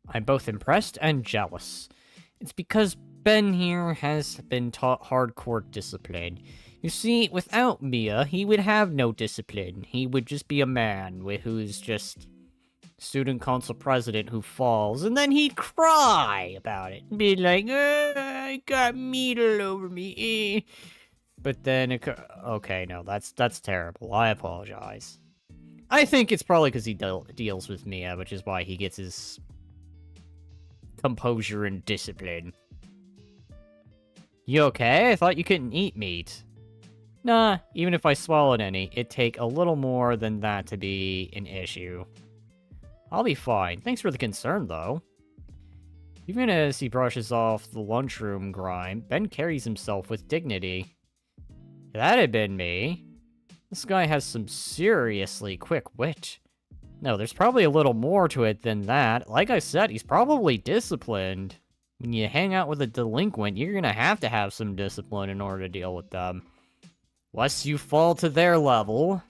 I'm both impressed and jealous. It's because Ben here has been taught hardcore discipline. You see, without Mia, he would have no discipline. He would just be a man who's just student council president who falls, and then he'd cry about it. Be like, I got meat all over me. But then, okay, no, that's terrible. I apologize. I think it's probably because he deals with Mia, which is why he gets his composure and discipline. You okay? I thought you couldn't eat meat. Nah, even if I swallowed any, it'd take a little more than that to be an issue. I'll be fine. Thanks for the concern, though. Even as he brushes off the lunchroom grime, Ben carries himself with dignity. If that had been me. This guy has some seriously quick wit. No, there's probably a little more to it than that. Like I said, he's probably disciplined. When you hang out with a delinquent, you're gonna have to have some discipline in order to deal with them. Lest you fall to their level.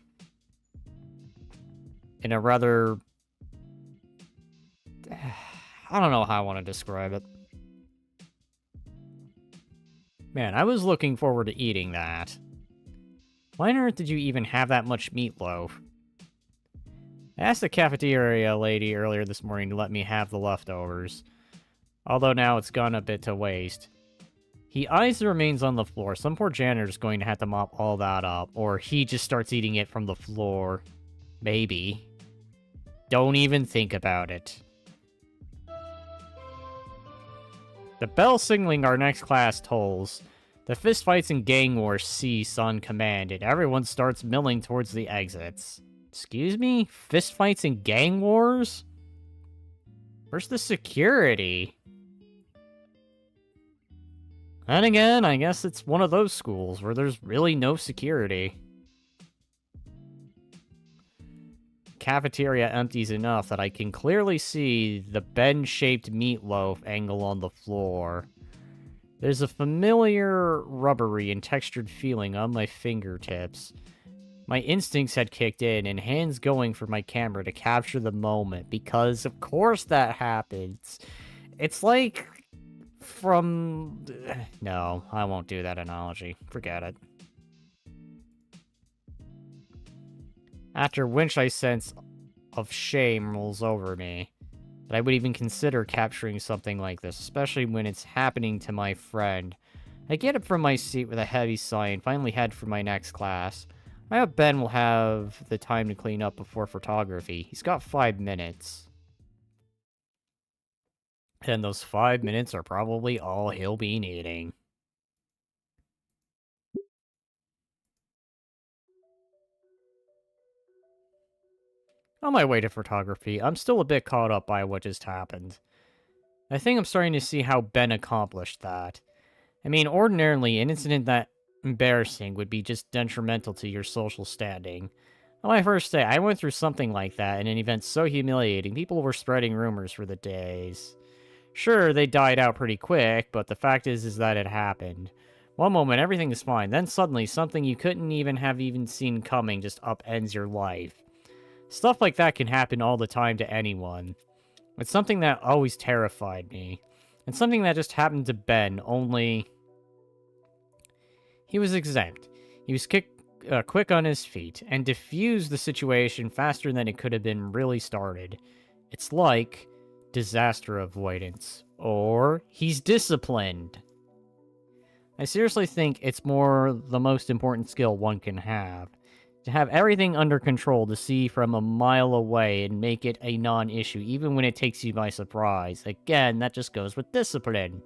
In a rather... I don't know how I want to describe it. Man, I was looking forward to eating that. Why on earth did you even have that much meatloaf? I asked the cafeteria lady earlier this morning to let me have the leftovers. Although now it's gone a bit to waste. He eyes the remains on the floor. Some poor janitor's going to have to mop all that up. Or he just starts eating it from the floor. Maybe. Don't even think about it. The bell signaling our next class tolls. The fistfights and gang wars cease on command, and everyone starts milling towards the exits. Excuse me? Fistfights and gang wars? Where's the security? And again, I guess it's one of those schools where there's really no security. Cafeteria empties enough that I can clearly see the bend-shaped meatloaf angle on the floor. There's a familiar rubbery and textured feeling on my fingertips. My instincts had kicked in, and hands going for my camera to capture the moment, because of course that happens. It's like from... No, I won't do that analogy. Forget it. After which a sense of shame rolls over me. That I would even consider capturing something like this, especially when it's happening to my friend. I get up from my seat with a heavy sigh and finally head for my next class. I hope Ben will have the time to clean up before photography. He's got 5 minutes. And those 5 minutes are probably all he'll be needing. On my way to photography, I'm still a bit caught up by what just happened. I think I'm starting to see how Ben accomplished that. I mean, ordinarily, an incident that embarrassing would be just detrimental to your social standing. On my first day, I went through something like that in an event so humiliating, people were spreading rumors for the days. Sure, they died out pretty quick, but the fact is that it happened. One moment, everything is fine, then suddenly, something you couldn't even have seen coming just upends your life. Stuff like that can happen all the time to anyone. It's something that always terrified me. And something that just happened to Ben, only... He was exempt. He was quick on his feet, and diffused the situation faster than it could have been really started. It's like disaster avoidance. Or he's disciplined. I seriously think it's the most important skill one can have. To have everything under control, to see from a mile away and make it a non-issue, even when it takes you by surprise. Again, that just goes with discipline.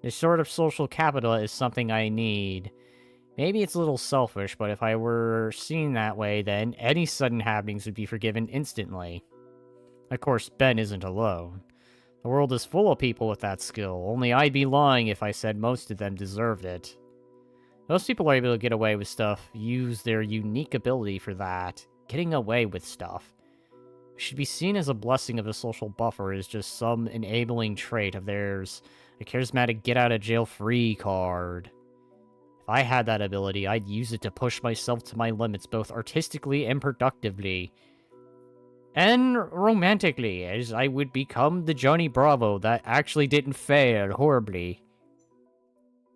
This sort of social capital is something I need. Maybe it's a little selfish, but if I were seen that way, then any sudden happenings would be forgiven instantly. Of course, Ben isn't alone. The world is full of people with that skill, only I'd be lying if I said most of them deserved it. Most people are able to get away with stuff, use their unique ability for that. Getting away with stuff. It should be seen as a blessing of a social buffer is just some enabling trait of theirs. A charismatic get-out-of-jail-free card. If I had that ability, I'd use it to push myself to my limits both artistically and productively. And romantically, as I would become the Johnny Bravo that actually didn't fail horribly.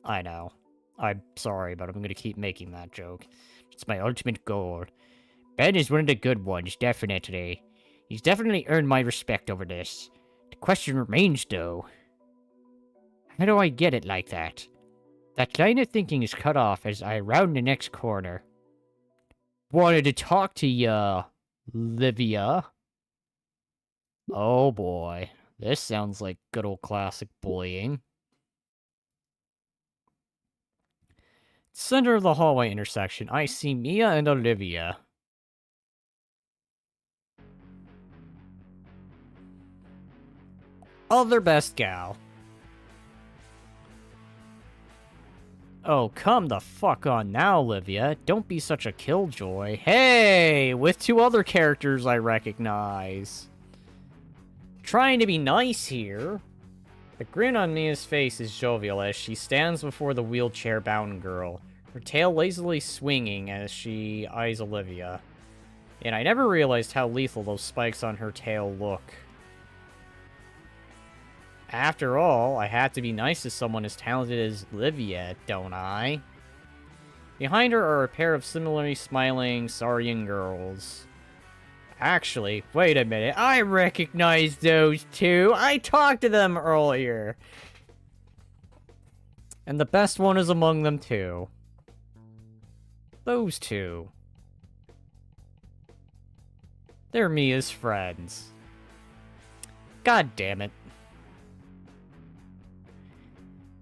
I know. I'm sorry, but I'm going to keep making that joke. It's my ultimate goal. Ben is one of the good ones, definitely. He's definitely earned my respect over this. The question remains, though. How do I get it like that? That line of thinking is cut off as I round the next corner. Wanted to talk to ya, Livia. Oh boy. This sounds like good old classic bullying. Center of the hallway intersection, I see Mia and Olivia. Other best gal. Oh, come the fuck on now, Olivia. Don't be such a killjoy. Hey, with 2 other characters I recognize. Trying to be nice here. The grin on Mia's face is jovial as she stands before the wheelchair-bound girl, her tail lazily swinging as she eyes Olivia. And I never realized how lethal those spikes on her tail look. After all, I have to be nice to someone as talented as Olivia, don't I? Behind her are a pair of similarly smiling Saurian girls. Actually, wait a minute, I recognize those two! I talked to them earlier! And the best one is among them too. Those two. They're Mia's friends. God damn it.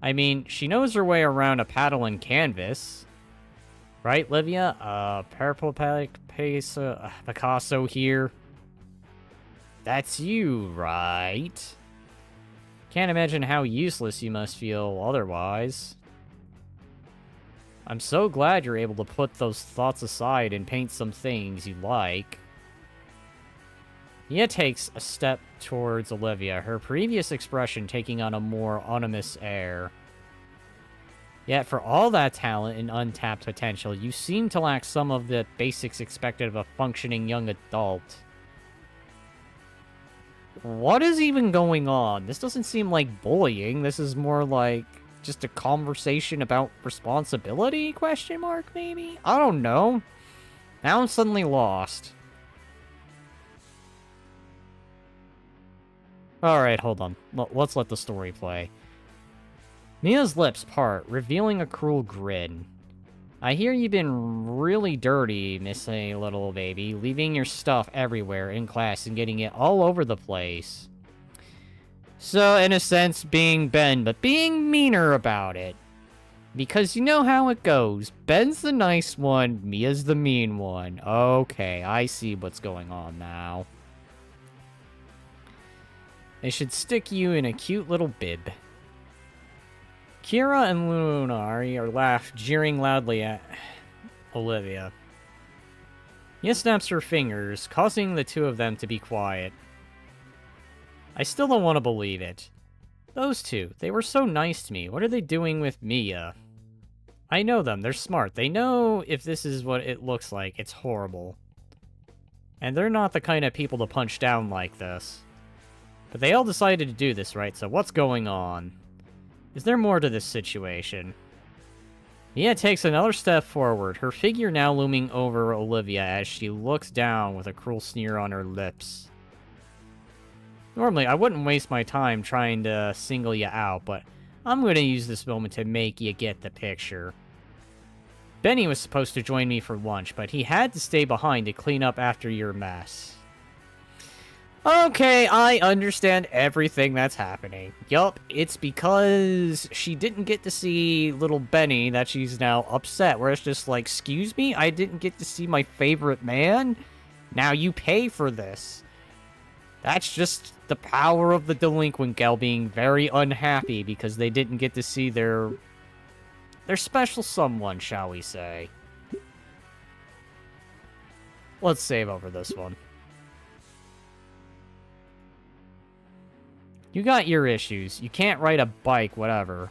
I mean, she knows her way around a paddle and canvas. Right, Livia? Paraplegic Picasso here. That's you, right? Can't imagine how useless you must feel otherwise. I'm so glad you're able to put those thoughts aside and paint some things you like. Mia takes a step towards Olivia, her previous expression taking on a more ominous air. Yet for all that talent and untapped potential, you seem to lack some of the basics expected of a functioning young adult. What is even going on? This doesn't seem like bullying. This is more like just a conversation about responsibility, question mark, maybe? I don't know. Now I'm suddenly lost. Alright, hold on. Let's let the story play. Mia's lips part, revealing a cruel grin. I hear you've been really dirty, Miss A little baby, leaving your stuff everywhere in class and getting it all over the place. So, in a sense, being Ben, but being meaner about it. Because you know how it goes. Ben's the nice one, Mia's the mean one. Okay, I see what's going on now. They should stick you in a cute little bib. Kira and Luna are jeering loudly at Olivia. Mia snaps her fingers, causing the two of them to be quiet. I still don't want to believe it. Those two, they were so nice to me. What are they doing with Mia? I know them, they're smart. They know if this is what it looks like, it's horrible. And they're not the kind of people to punch down like this. But they all decided to do this, right? So what's going on? Is there more to this situation? Mia takes another step forward, her figure now looming over Olivia as she looks down with a cruel sneer on her lips. Normally, I wouldn't waste my time trying to single you out, but I'm going to use this moment to make you get the picture. Benny was supposed to join me for lunch, but he had to stay behind to clean up after your mess. Okay, I understand everything that's happening. Yup, it's because she didn't get to see little Benny that she's now upset, where it's just like, excuse me, I didn't get to see my favorite man? Now you pay for this. That's just the power of the delinquent gal being very unhappy because they didn't get to see their special someone, shall we say. Let's save over this one. You got your issues. You can't ride a bike, whatever.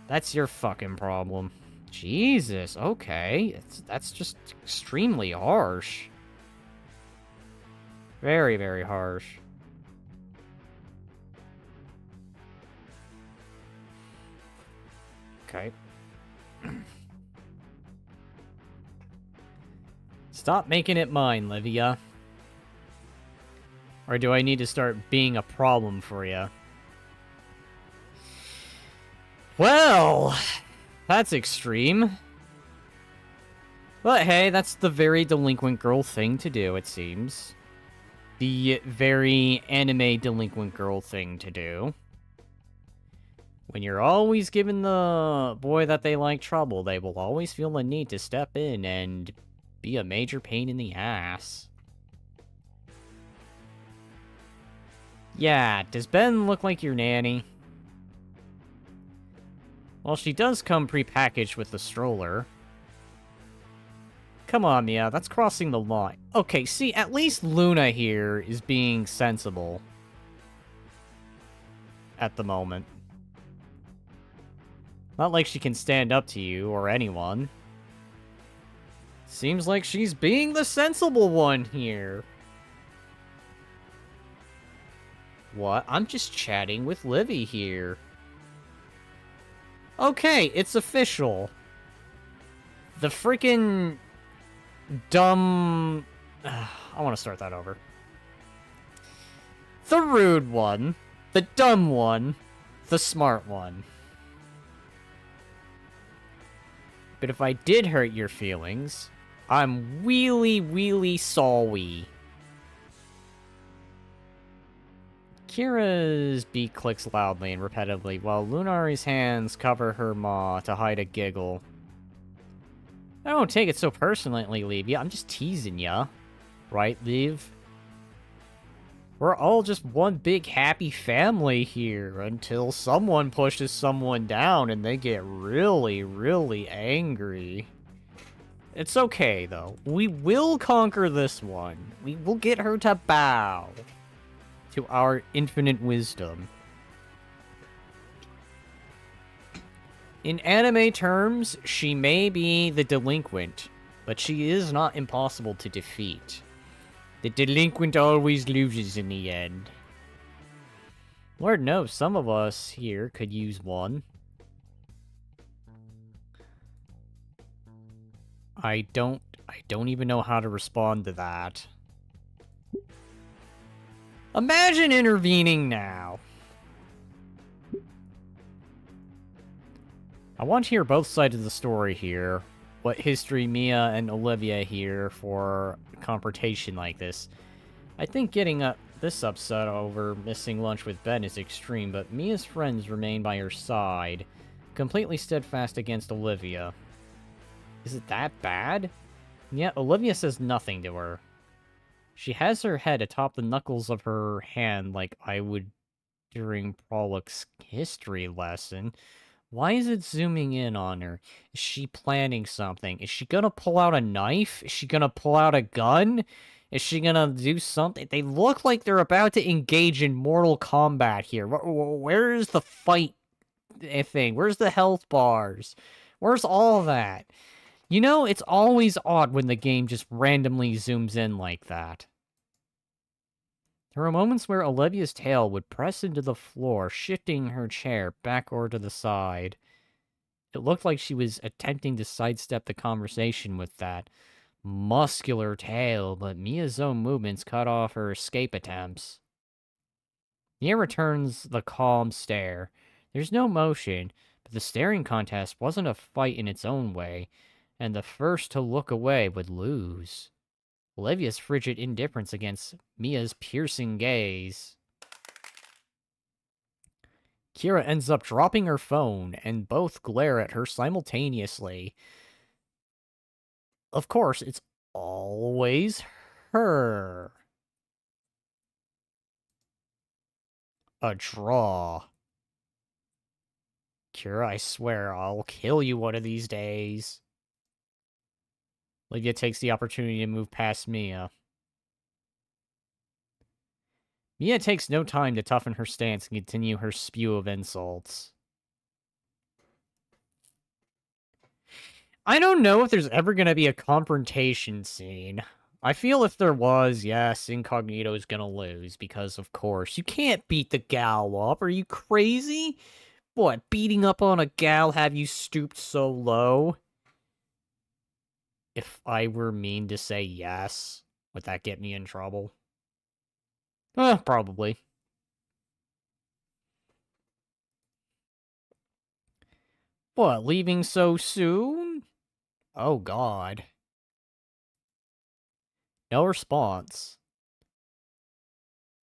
That's your fucking problem. Jesus, okay. That's just extremely harsh. Very, very harsh. Okay. Stop making it mine, Livia. Or do I need to start being a problem for you? Well, that's extreme. But hey, that's the very delinquent girl thing to do, it seems. The very anime delinquent girl thing to do. When you're always giving the boy that they like trouble, they will always feel the need to step in and be a major pain in the ass. Yeah, does Ben look like your nanny? Well, she does come pre-packaged with the stroller. Come on, Mia, that's crossing the line. Okay, see, at least Luna here is being sensible. at the moment. Not like she can stand up to you or anyone. Seems like she's being the sensible one here. What? I'm just chatting with Livy here. Okay, it's official. The freaking dumb... I want to start that over. The rude one, the dumb one, the smart one. But if I did hurt your feelings, I'm really sorry. Kira's beat clicks loudly and repetitively, while Lunari's hands cover her maw to hide a giggle. I don't take it so personally, Levia. I'm just teasing ya. Right, Liv? We're all just one big happy family here until someone pushes someone down and they get really angry. It's okay, though. We will conquer this one. We will get her to bow to our infinite wisdom. In anime terms, she may be the delinquent, but she is not impossible to defeat. The delinquent always loses in the end. Lord knows, some of us here could use one. I don't even know how to respond to that. Imagine intervening now. I want to hear both sides of the story here. What history Mia and Olivia here for a confrontation like this. I think getting this upset over missing lunch with Ben is extreme, but Mia's friends remain by her side, completely steadfast against Olivia. Is it that bad? And yet Olivia says nothing to her. She has her head atop the knuckles of her hand like I would during Prolix's history lesson. Why is it zooming in on her? Is she planning something? Is she gonna pull out a knife? Is she gonna pull out a gun? Is she gonna do something? They look like they're about to engage in Mortal Kombat here. Where is the fight thing? Where's the health bars? Where's all that? You know, it's always odd when the game just randomly zooms in like that. There were moments where Olivia's tail would press into the floor, shifting her chair back or to the side. It looked like she was attempting to sidestep the conversation with that muscular tail, but Mia's own movements cut off her escape attempts. Mia returns the calm stare. There's no motion, but the staring contest wasn't a fight in its own way, and the first to look away would lose. Olivia's frigid indifference against Mia's piercing gaze. Kira ends up dropping her phone, and both glare at her simultaneously. Of course, it's always her. A draw. Kira, I swear I'll kill you one of these days. Olivia takes the opportunity to move past Mia. Mia takes no time to toughen her stance and continue her spew of insults. I don't know if there's ever going to be a confrontation scene. I feel if there was, yes, Incognito is going to lose, because of course, you can't beat the gal up. Are you crazy? What, beating up on a gal have you stooped so low? If I were mean to say yes, would that get me in trouble? Probably. What, leaving so soon? Oh, God. No response.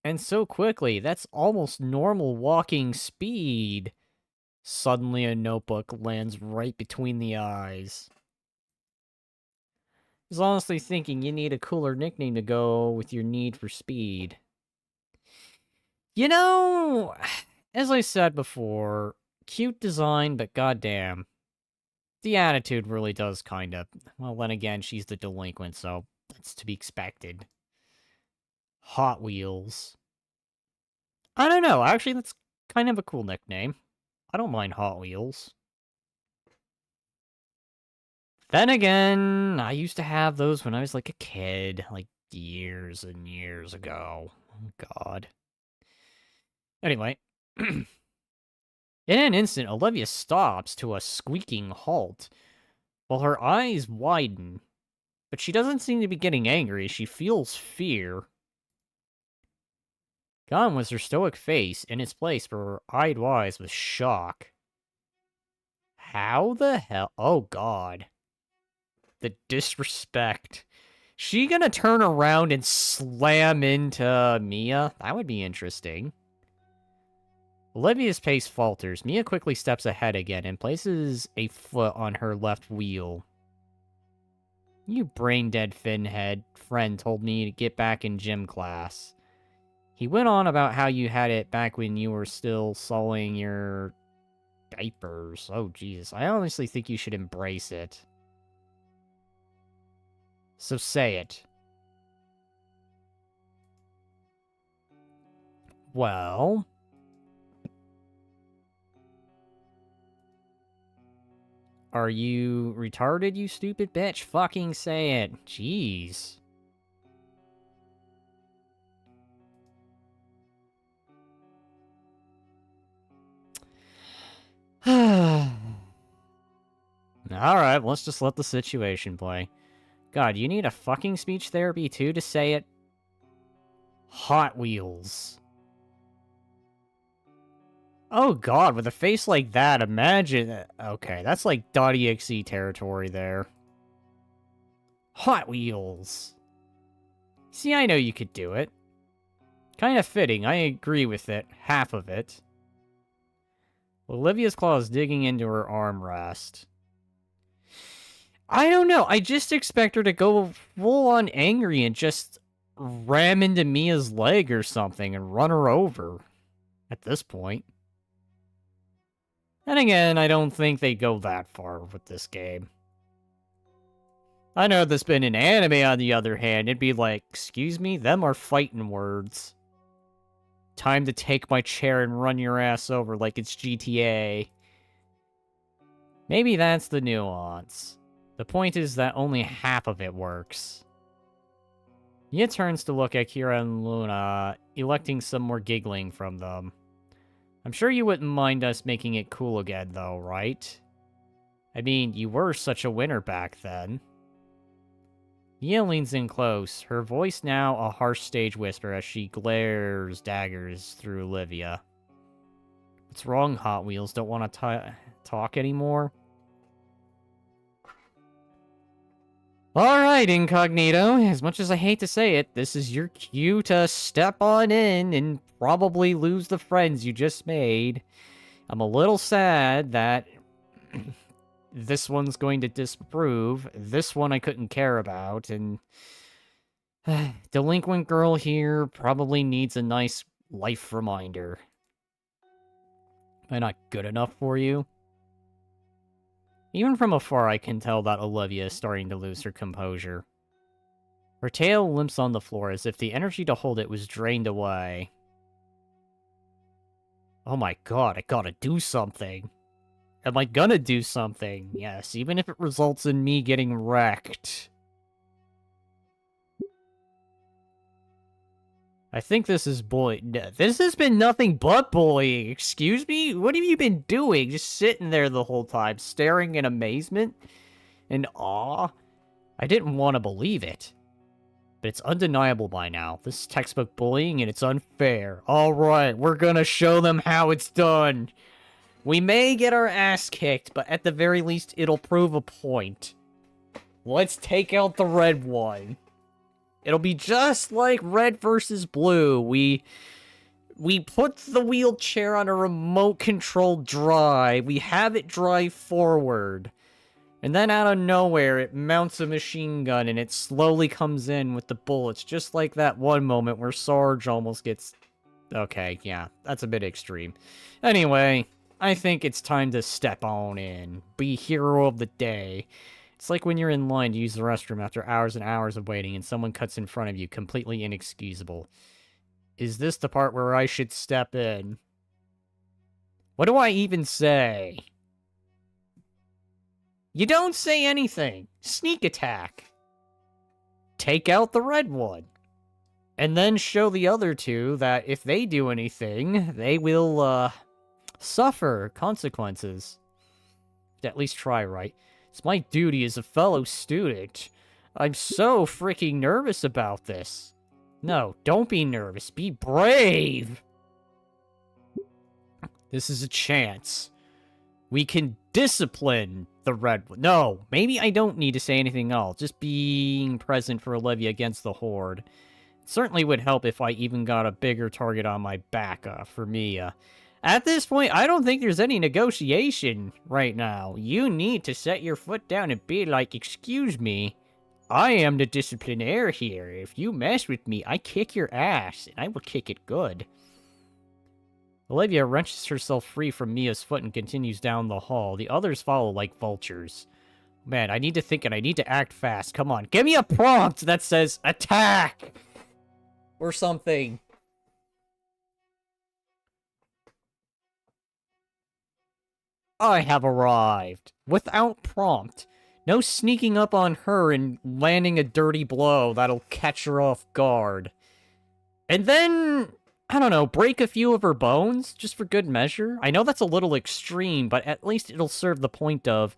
And so quickly, that's almost normal walking speed. Suddenly a notebook lands right between the eyes. I was honestly thinking you need a cooler nickname to go with your need for speed. You know, as I said before, cute design, but goddamn. The attitude really does kind of... Well, then again, she's the delinquent, so that's to be expected. Hot Wheels. I don't know, actually, that's Kind of a cool nickname. I don't mind Hot Wheels. Then again, I used to have those when I was like a kid, like years and years ago. Oh, God. Anyway, in an instant, Olivia stops to a squeaking halt, while her eyes widen. But she doesn't seem to be getting angry. She feels fear. Gone was her stoic face. In its place were her eyed eyes with shock. How the hell? Oh, God. The disrespect. She gonna turn around and slam into Mia? That would be interesting. Olivia's pace falters. Mia quickly steps ahead again and places a foot on her left wheel. You brain-dead finhead friend told me to get back in gym class. He went on about how you had it back when you were still sullying your diapers. Oh, Jesus. I honestly think you should embrace it. So say it. Well... Are you retarded, you stupid bitch? Fucking say it. Jeez. Alright, let's just let the situation play. God, you need a fucking speech therapy too to say it? Hot Wheels. Oh god, with a face like that, imagine... Okay, that's like .exe territory there. Hot Wheels. See, I know you could do it. Kind of fitting, I agree with it. Half of it. Olivia's claw is digging into her armrest. I don't know, I just expect her to go full-on angry and just ram into Mia's leg or something and run her over. At this point. And again, I don't think they go that far with this game. I know if this been an anime, on the other hand, it'd be like, excuse me, them are fighting words. Time to take my chair and run your ass over like it's GTA. Maybe that's the nuance. The point is that only half of it works. Nia turns to look at Kira and Luna, electing some more giggling from them. I'm sure you wouldn't mind us making it cool again, though, right? I mean, you were such a winner back then. Nia leans in close, her voice now a harsh stage whisper as she glares daggers through Olivia. What's wrong, Hot Wheels? Don't want to talk anymore? Alright, Incognito. As much as I hate to say it, this is your cue to step on in and probably lose the friends you just made. I'm a little sad that this one's going to disapprove. This one I couldn't care about, and delinquent girl here probably needs a nice life reminder. Am I not good enough for you? Even from afar, I can tell that Olivia is starting to lose her composure. Her tail limps on the floor as if the energy to hold it was drained away. Oh my god, I gotta do something. Am I gonna do something? Yes, even if it results in me getting wrecked. I think this is this has been nothing but bullying. Excuse me? What have you been doing? Just sitting there the whole time, staring in amazement and awe? I didn't want to believe it. But it's undeniable by now. This is textbook bullying and it's unfair. Alright, we're gonna show them how it's done. We may get our ass kicked, but at the very least, it'll prove a point. Let's take out the red one. It'll be just like red versus blue. We put the wheelchair on a remote-controlled drive. We have it drive forward. And then out of nowhere, it mounts a machine gun and it slowly comes in with the bullets. Just like that one moment where Sarge almost gets... Okay, yeah, that's a bit extreme. Anyway, I think it's time to step on in. Be hero of the day. It's like when you're in line to use the restroom after hours and hours of waiting and someone cuts in front of you, completely inexcusable. Is this the part where I should step in? What do I even say? You don't say anything. Sneak attack. Take out the red one. And then show the other two that if they do anything, they will, suffer consequences. At least try, right? It's my duty as a fellow student. I'm so freaking nervous about this. No, don't be nervous. Be brave! This is a chance. We can discipline the red one. No, maybe I don't need to say anything else. Just being present for Olivia against the Horde. It certainly would help if I even got a bigger target on my back for Mia. At this point, I don't think there's any negotiation right now. You need to set your foot down and be like, excuse me, I am the disciplinaire here. If you mess with me, I kick your ass, and I will kick it good. Olivia wrenches herself free from Mia's foot and continues down the hall. The others follow like vultures. Man, I need to think and I need to act fast. Come on, give me a prompt that says, attack! Or something. I have arrived. Without prompt. No sneaking up on her and landing a dirty blow that'll catch her off guard. And then, I don't know, break a few of her bones, just for good measure. I know that's a little extreme, but at least it'll serve the point of,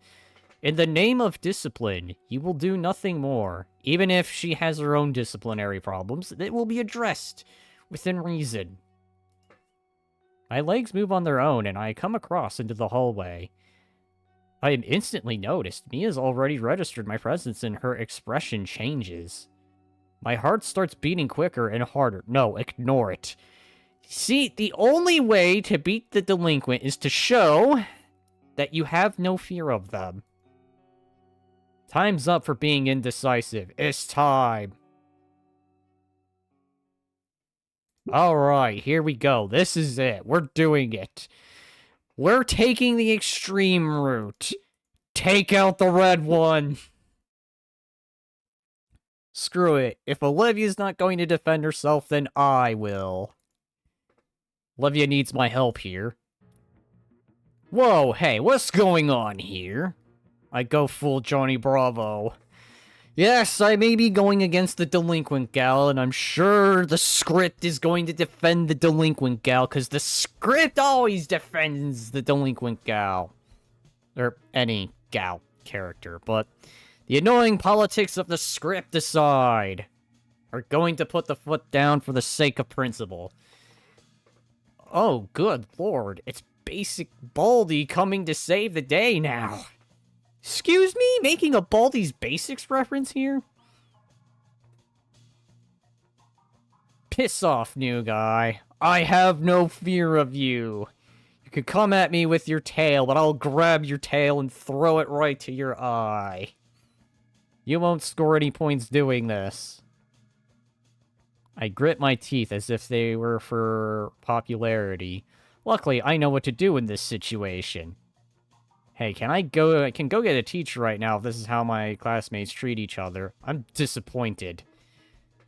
in the name of discipline, you will do nothing more. Even if she has her own disciplinary problems, it will be addressed within reason. My legs move on their own, and I come across into the hallway. I am instantly noticed. Mia's already registered my presence, and her expression changes. My heart starts beating quicker and harder. No, ignore it. See, the only way to beat the delinquent is to show that you have no fear of them. Time's up for being indecisive. It's time. Alright, here we go. This is it. We're doing it. We're taking the extreme route. Take out the red one. Screw it. If Olivia's not going to defend herself, then I will. Olivia needs my help here. Whoa, hey, what's going on here? I go full Johnny Bravo. Yes, I may be going against the delinquent gal, and I'm sure the script is going to defend the delinquent gal, because the script always defends the delinquent gal. Or any gal character, but the annoying politics of the script aside, are going to put the foot down for the sake of principle. Oh, good lord, it's Basic Baldy coming to save the day now. Excuse me? Making a Baldi's Basics reference here? Piss off, new guy. I have no fear of you. You could come at me with your tail, but I'll grab your tail and throw it right to your eye. You won't score any points doing this. I grit my teeth as if they were for popularity. Luckily, I know what to do in this situation. Hey, I can go get a teacher right now if this is how my classmates treat each other. I'm disappointed.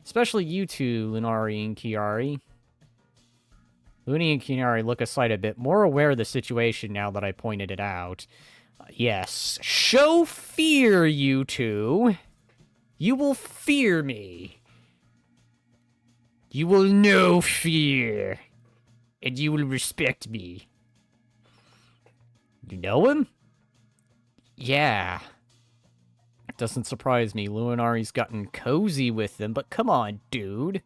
Especially you two, Lunari and Kiari. Luni and Kiari look aside a bit, more aware of the situation now that I pointed it out. Yes, show fear, you two. You will fear me. You will know fear. And you will respect me. You know him? Yeah. It doesn't surprise me. Lunari's gotten cozy with them, but come on, dude.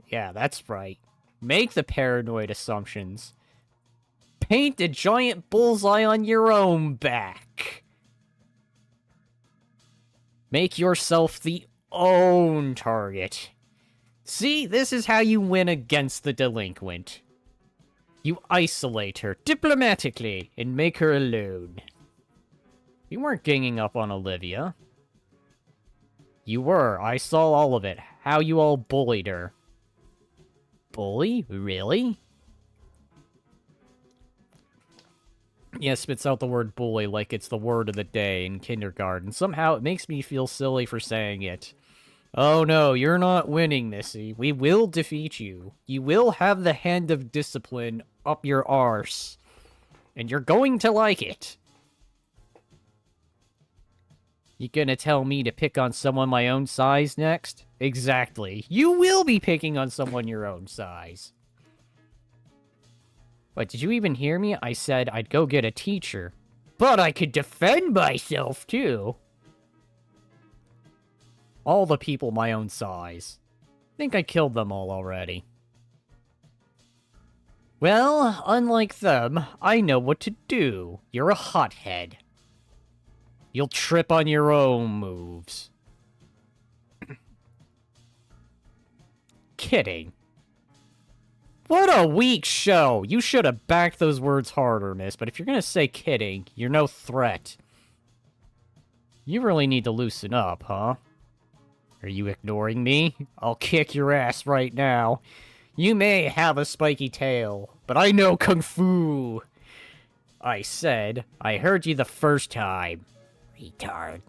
Yeah, that's right. Make the paranoid assumptions. Paint a giant bullseye on your own back. Make yourself the own target. See, this is how you win against the delinquent. You isolate her diplomatically and make her alone. You weren't ganging up on Olivia. You were. I saw all of it. How you all bullied her. Bully? Really? Yeah, spits out the word bully like it's the word of the day in kindergarten. Somehow it makes me feel silly for saying it. Oh no, you're not winning, Missy. We will defeat you. You will have the hand of discipline up your arse. And you're going to like it. You gonna tell me to pick on someone my own size next? Exactly. You will be picking on someone your own size. Wait, did you even hear me? I said I'd go get a teacher. But I could defend myself, too. All the people my own size. I think I killed them all already. Well, unlike them, I know what to do. You're a hothead. You'll trip on your own moves. Kidding. What a weak show! You should have backed those words harder, miss, but if you're gonna say kidding, you're no threat. You really need to loosen up, huh? Are you ignoring me? I'll kick your ass right now. You may have a spiky tail, but I know Kung Fu! I said, I heard you the first time. Retard.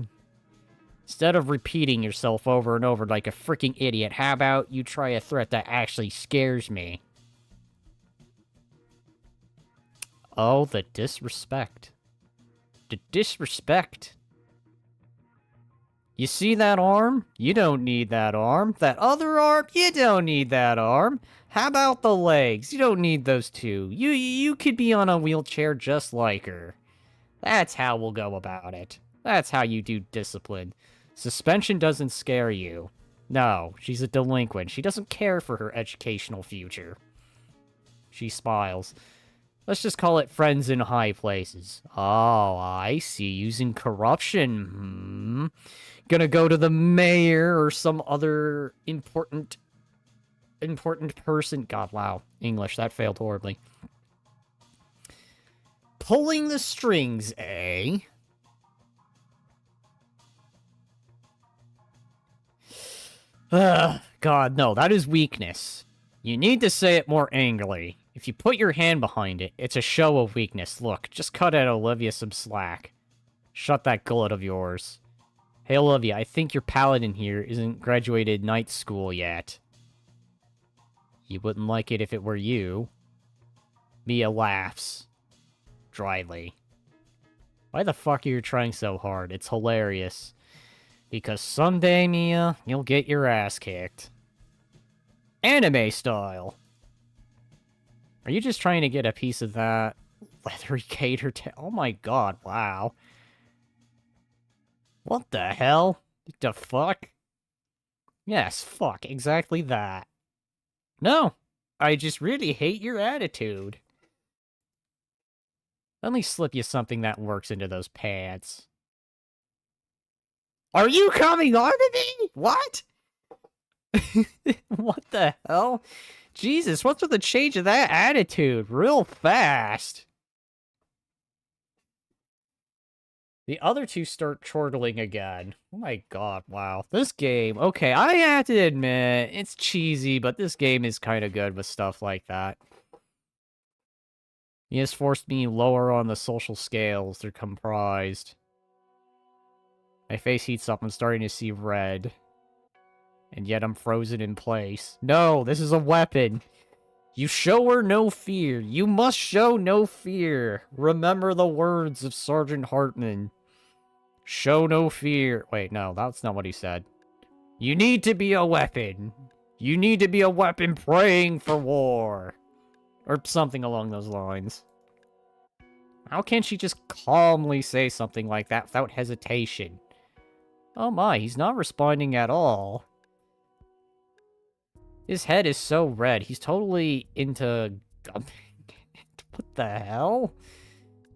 Instead of repeating yourself over and over like a freaking idiot, how about you try a threat that actually scares me? Oh, the disrespect. The disrespect. You see that arm? You don't need that arm. That other arm? You don't need that arm. How about the legs? You don't need those two. You could be on a wheelchair just like her. That's how we'll go about it. That's how you do discipline. Suspension doesn't scare you. No, she's a delinquent. She doesn't care for her educational future. She smiles. Let's just call it friends in high places. Oh, I see. Using corruption. Gonna go to the mayor or some other important person. God, wow. English, that failed horribly. Pulling the strings, eh? God, no, that is weakness. You need to say it more angrily. If you put your hand behind it, it's a show of weakness. Look, just cut at Olivia some slack. Shut that gullet of yours. Hey, Olivia, I think your paladin here isn't graduated night school yet. You wouldn't like it if it were you. Mia laughs. Dryly. Why the fuck are you trying so hard? It's hilarious. Because someday, Mia, you'll get your ass kicked. Anime style. Are you just trying to get a piece of that leathery gator tail? Oh my god, wow. What the hell? The fuck? Yes, fuck, exactly that. No, I just really hate your attitude. Let me slip you something that works into those pants. Are you coming on to me? What? What the hell? Jesus, what's with the change of that attitude? Real fast. The other two start chortling again. Oh my god, wow. This game, okay, I have to admit, it's cheesy, but this game is kind of good with stuff like that. He has forced me lower on the social scales they're comprised. My face heats up, I'm starting to see red. And yet I'm frozen in place. No, this is a weapon. You show her no fear. You must show no fear. Remember the words of Sergeant Hartman. Show no fear. Wait, no, that's not what he said. You need to be a weapon. You need to be a weapon praying for war. Or something along those lines. How can she just calmly say something like that without hesitation? Oh my, he's not responding at all. His head is so red. He's totally into... What the hell?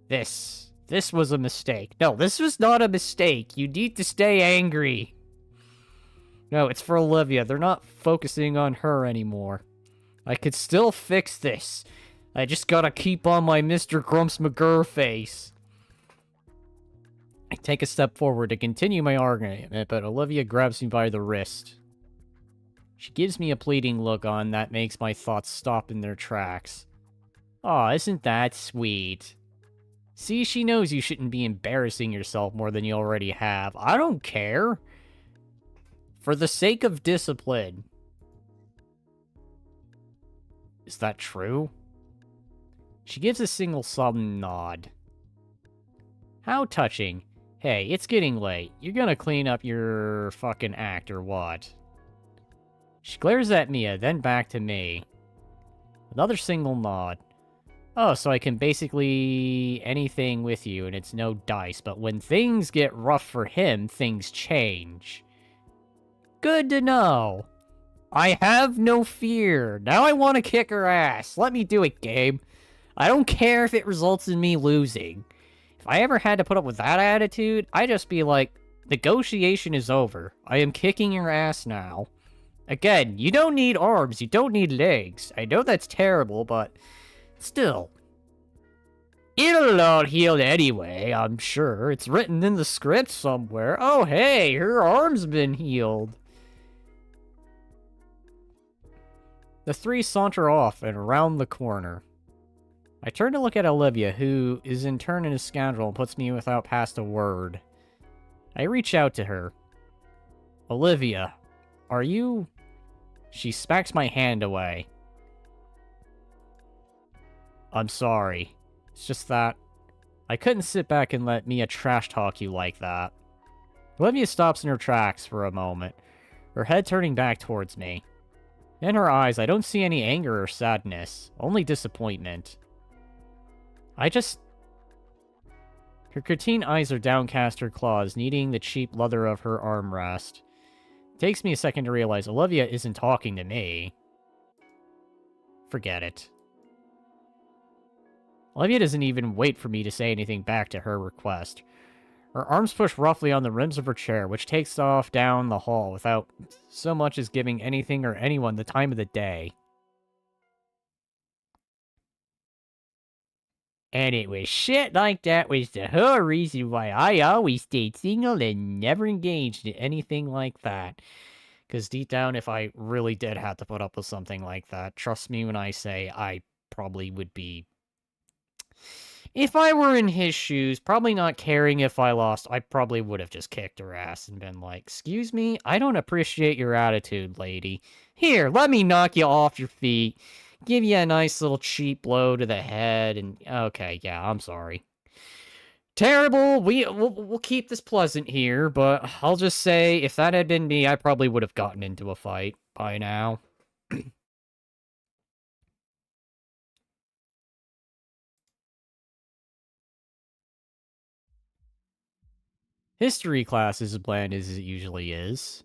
This was a mistake. No, this was not a mistake. You need to stay angry. No, it's for Olivia. They're not focusing on her anymore. I could still fix this. I just gotta keep on my Mr. Grumps McGurr face. I take a step forward to continue my argument, but Olivia grabs me by the wrist. She gives me a pleading look on that makes my thoughts stop in their tracks. Aw, isn't that sweet? See, she knows you shouldn't be embarrassing yourself more than you already have. I don't care. For the sake of discipline. Is that true? She gives a single sullen nod. How touching. Hey, it's getting late. You're gonna clean up your fucking act or what? She glares at Mia, then back to me. Another single nod. Oh, so I can basically anything with you, and it's no dice, but when things get rough for him, things change. Good to know. I have no fear. Now I want to kick her ass. Let me do it, game. I don't care if it results in me losing. If I ever had to put up with that attitude, I'd just be like, negotiation is over. I am kicking your ass now. Again, you don't need arms, you don't need legs. I know that's terrible, but still. It'll all heal anyway, I'm sure. It's written in the script somewhere. Oh, hey, her arm's been healed. The three saunter off and around the corner. I turn to look at Olivia, who is in turn a scoundrel and puts me without past a word. I reach out to her. Olivia, are you... She smacks my hand away. I'm sorry. It's just that I couldn't sit back and let Mia trash talk you like that. Olivia stops in her tracks for a moment, her head turning back towards me. In her eyes, I don't see any anger or sadness, only disappointment. Her cretin eyes are downcast, her claws kneading the cheap leather of her armrest. It takes me a second to realize Olivia isn't talking to me. Forget it. Olivia doesn't even wait for me to say anything back to her request. Her arms push roughly on the rims of her chair, which takes off down the hall without so much as giving anything or anyone the time of the day. And it was shit like that was the whole reason why I always stayed single and never engaged in anything like that. Because deep down, if I really did have to put up with something like that, trust me when I say I probably would be... If I were in his shoes, probably not caring if I lost, I probably would have just kicked her ass and been like, excuse me, I don't appreciate your attitude, lady. Here, let me knock you off your feet. Give you a nice little cheap blow to the head, and okay, yeah, I'm sorry. Terrible. We'll keep this pleasant here, but I'll just say, if that had been me, I probably would have gotten into a fight by now. History class is as bland as it usually is.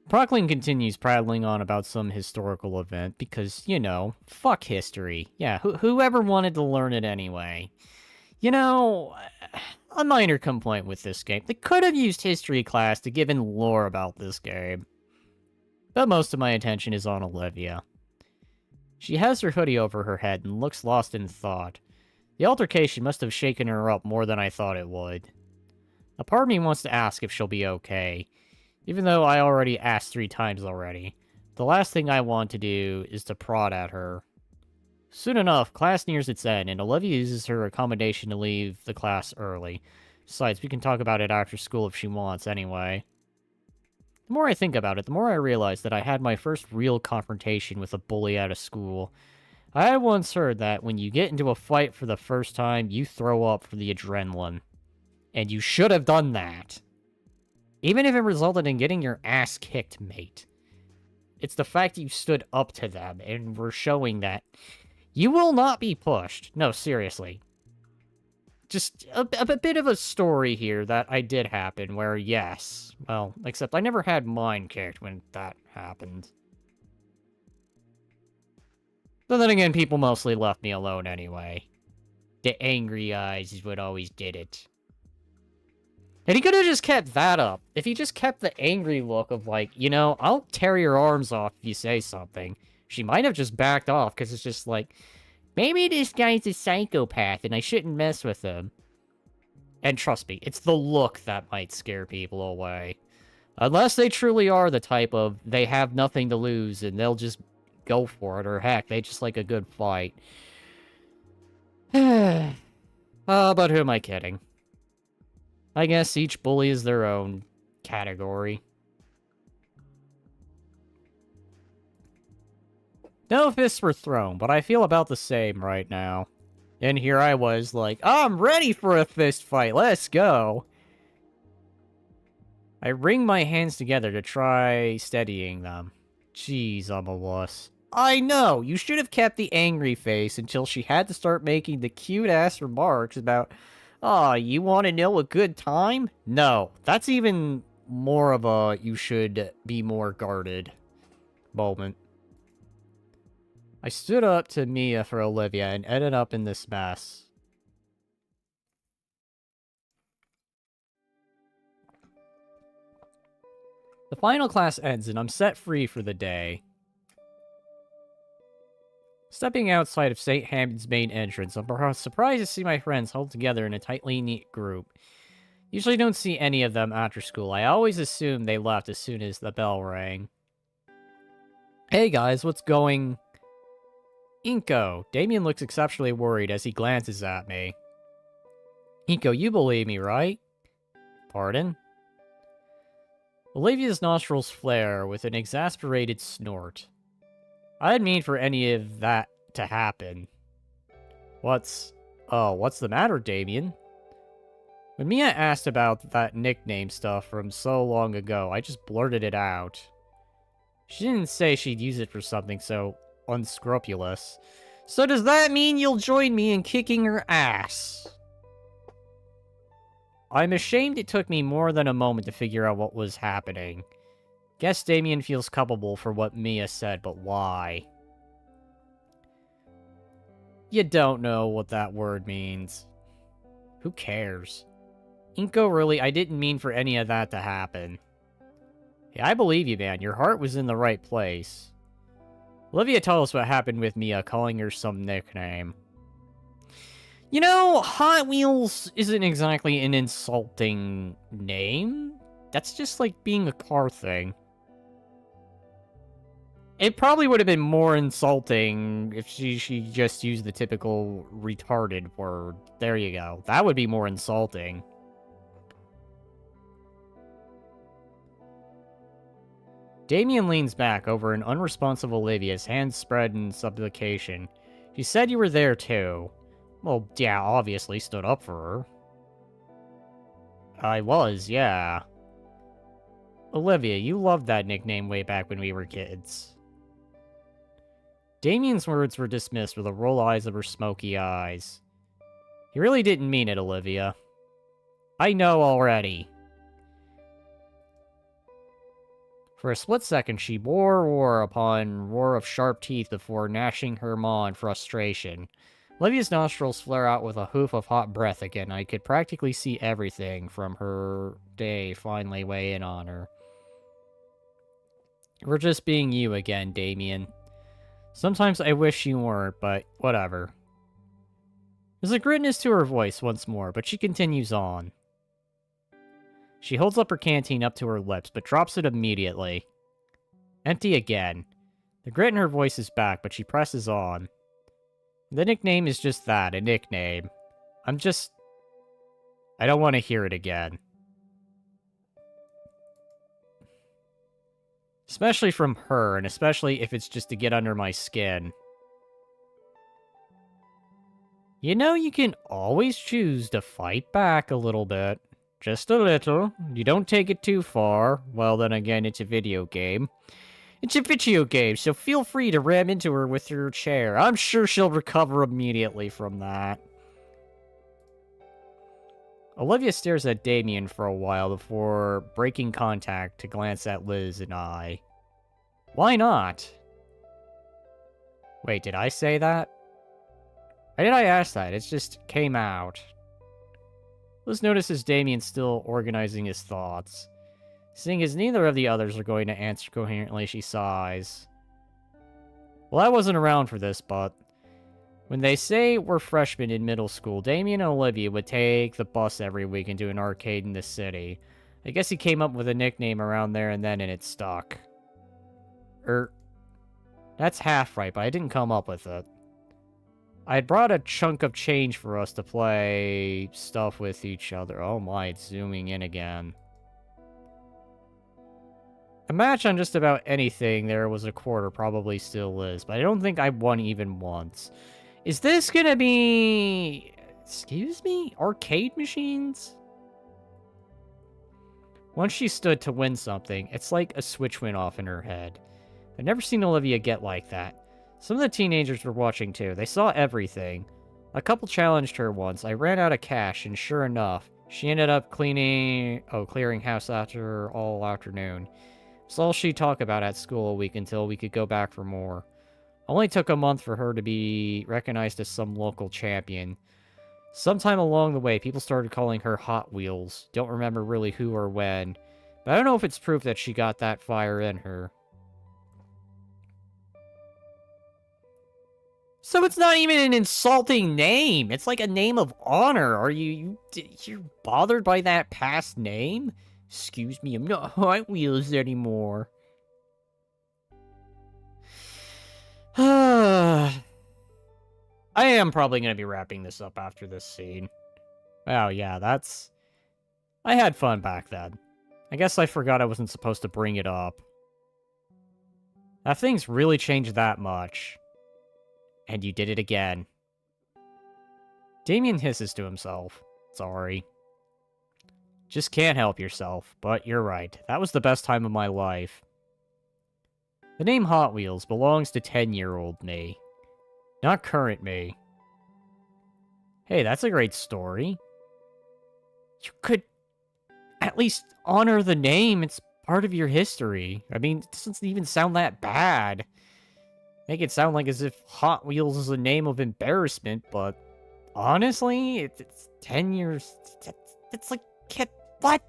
Procling continues prattling on about some historical event because, you know, fuck history. Yeah, whoever wanted to learn it anyway. You know, a minor complaint with this game. They could have used history class to give in lore about this game. But most of my attention is on Olivia. She has her hoodie over her head and looks lost in thought. The altercation must have shaken her up more than I thought it would. A part of me wants to ask if she'll be okay. Even though I already asked 3 times already, the last thing I want to do is to prod at her. Soon enough, class nears its end, and Olivia uses her accommodation to leave the class early. Besides, we can talk about it after school if she wants, anyway. The more I think about it, the more I realize that I had my first real confrontation with a bully out of school. I had once heard that when you get into a fight for the first time, you throw up for the adrenaline. And you should have done that. Even if it resulted in getting your ass kicked, mate. It's the fact you stood up to them and were showing that you will not be pushed. No, seriously. Just a bit of a story here that I did happen where, yes. Well, except I never had mine kicked when that happened. But then again, people mostly left me alone anyway. The angry eyes is what always did it. And he could have just kept that up. If he just kept the angry look of like, you know, I'll tear your arms off if you say something. She might have just backed off because it's just like, maybe this guy's a psychopath and I shouldn't mess with him. And trust me, it's the look that might scare people away. Unless they truly are the type of, they have nothing to lose and they'll just go for it. Or heck, they just like a good fight. But who am I kidding? I guess each bully is their own category. No fists were thrown, but I feel about the same right now. And here I was like, I'm ready for a fist fight, let's go. I wring my hands together to try steadying them. Jeez, I'm a wuss. I know, you should have kept the angry face until she had to start making the cute-ass remarks about, "Aw, you want to know a good time?" No, that's even more of a you should be more guarded moment. I stood up to Mia for Olivia and ended up in this mess. The final class ends and I'm set free for the day. Stepping outside of St. Hammond's main entrance, I'm surprised to see my friends huddled together in a tightly knit group. Usually don't see any of them after school. I always assume they left as soon as the bell rang. Hey guys, what's going... Inko. Damien looks exceptionally worried as he glances at me. Inko, you believe me, right? Pardon? Olivia's nostrils flare with an exasperated snort. I didn't mean for any of that to happen. What's the matter, Damien? When Mia asked about that nickname stuff from so long ago, I just blurted it out. She didn't say she'd use it for something so unscrupulous. So does that mean you'll join me in kicking her ass? I'm ashamed it took me more than a moment to figure out what was happening. Guess Damien feels culpable for what Mia said, but why? You don't know what that word means. Who cares? Inko, really, I didn't mean for any of that to happen. Yeah, I believe you, man. Your heart was in the right place. Olivia told us what happened with Mia calling her some nickname. You know, Hot Wheels isn't exactly an insulting name. That's just like being a car thing. It probably would have been more insulting if she just used the typical retarded word. There you go. That would be more insulting. Damien leans back over an unresponsive Olivia's, hands spread in supplication. She said you were there too. Well, yeah, obviously stood up for her. I was, yeah. Olivia, you loved that nickname way back when we were kids. Damien's words were dismissed with the roll eyes of her smoky eyes. He really didn't mean it, Olivia. I know already. For a split second, she bore roar upon roar of sharp teeth before gnashing her maw in frustration. Olivia's nostrils flare out with a hoof of hot breath again. I could practically see everything from her day finally weigh in on her. We're just being you again, Damien. Sometimes I wish you weren't, but whatever. There's a grittiness to her voice once more, but she continues on. She holds up her canteen up to her lips, but drops it immediately. Empty again. The grit in her voice is back, but she presses on. The nickname is just that, a nickname. I don't want to hear it again. Especially from her, and especially if it's just to get under my skin. You know, you can always choose to fight back a little bit. Just a little. You don't take it too far. Well, then again, it's a video game. It's a video game, so feel free to ram into her with your chair. I'm sure she'll recover immediately from that. Olivia stares at Damien for a while before breaking contact to glance at Liz and I. Why not? Wait, did I say that? Why did I ask that? It just came out. Liz notices Damien still organizing his thoughts. Seeing as neither of the others are going to answer coherently, she sighs. Well, I wasn't around for this, but... when they say we're freshmen in middle school, Damien and Olivia would take the bus every week into an arcade in the city. I guess he came up with a nickname around there and then, and it stuck. That's half right, but I didn't come up with it. I had brought a chunk of change for us to play stuff with each other. Oh my, it's zooming in again. A match on just about anything there was a quarter, probably still is, but I don't think I won even once. Is this gonna be... Excuse me? Arcade machines? Once she stood to win something, it's like a switch went off in her head. I've never seen Olivia get like that. Some of the teenagers were watching too. They saw everything. A couple challenged her once. I ran out of cash, and sure enough, she ended up clearing house after all afternoon. It's all she'd talk about at school a week until we could go back for more. Only took a month for her to be recognized as some local champion. Sometime along the way, people started calling her Hot Wheels. Don't remember really who or when, but I don't know if it's proof that she got that fire in her. So it's not even an insulting name. It's like a name of honor. Are you're bothered by that past name? Excuse me, I'm not Hot Wheels anymore. I am probably going to be wrapping this up after this scene. Oh yeah, that's... I had fun back then. I guess I forgot I wasn't supposed to bring it up. Have things really changed that much? And you did it again. Damien hisses to himself. Sorry. Just can't help yourself, but you're right. That was the best time of my life. The name Hot Wheels belongs to 10-year-old me. Not current me. Hey, that's a great story. You could at least honor the name. It's part of your history. I mean, it doesn't even sound that bad. Make it sound like as if Hot Wheels is a name of embarrassment, but honestly, it's 10 years... It's like... What?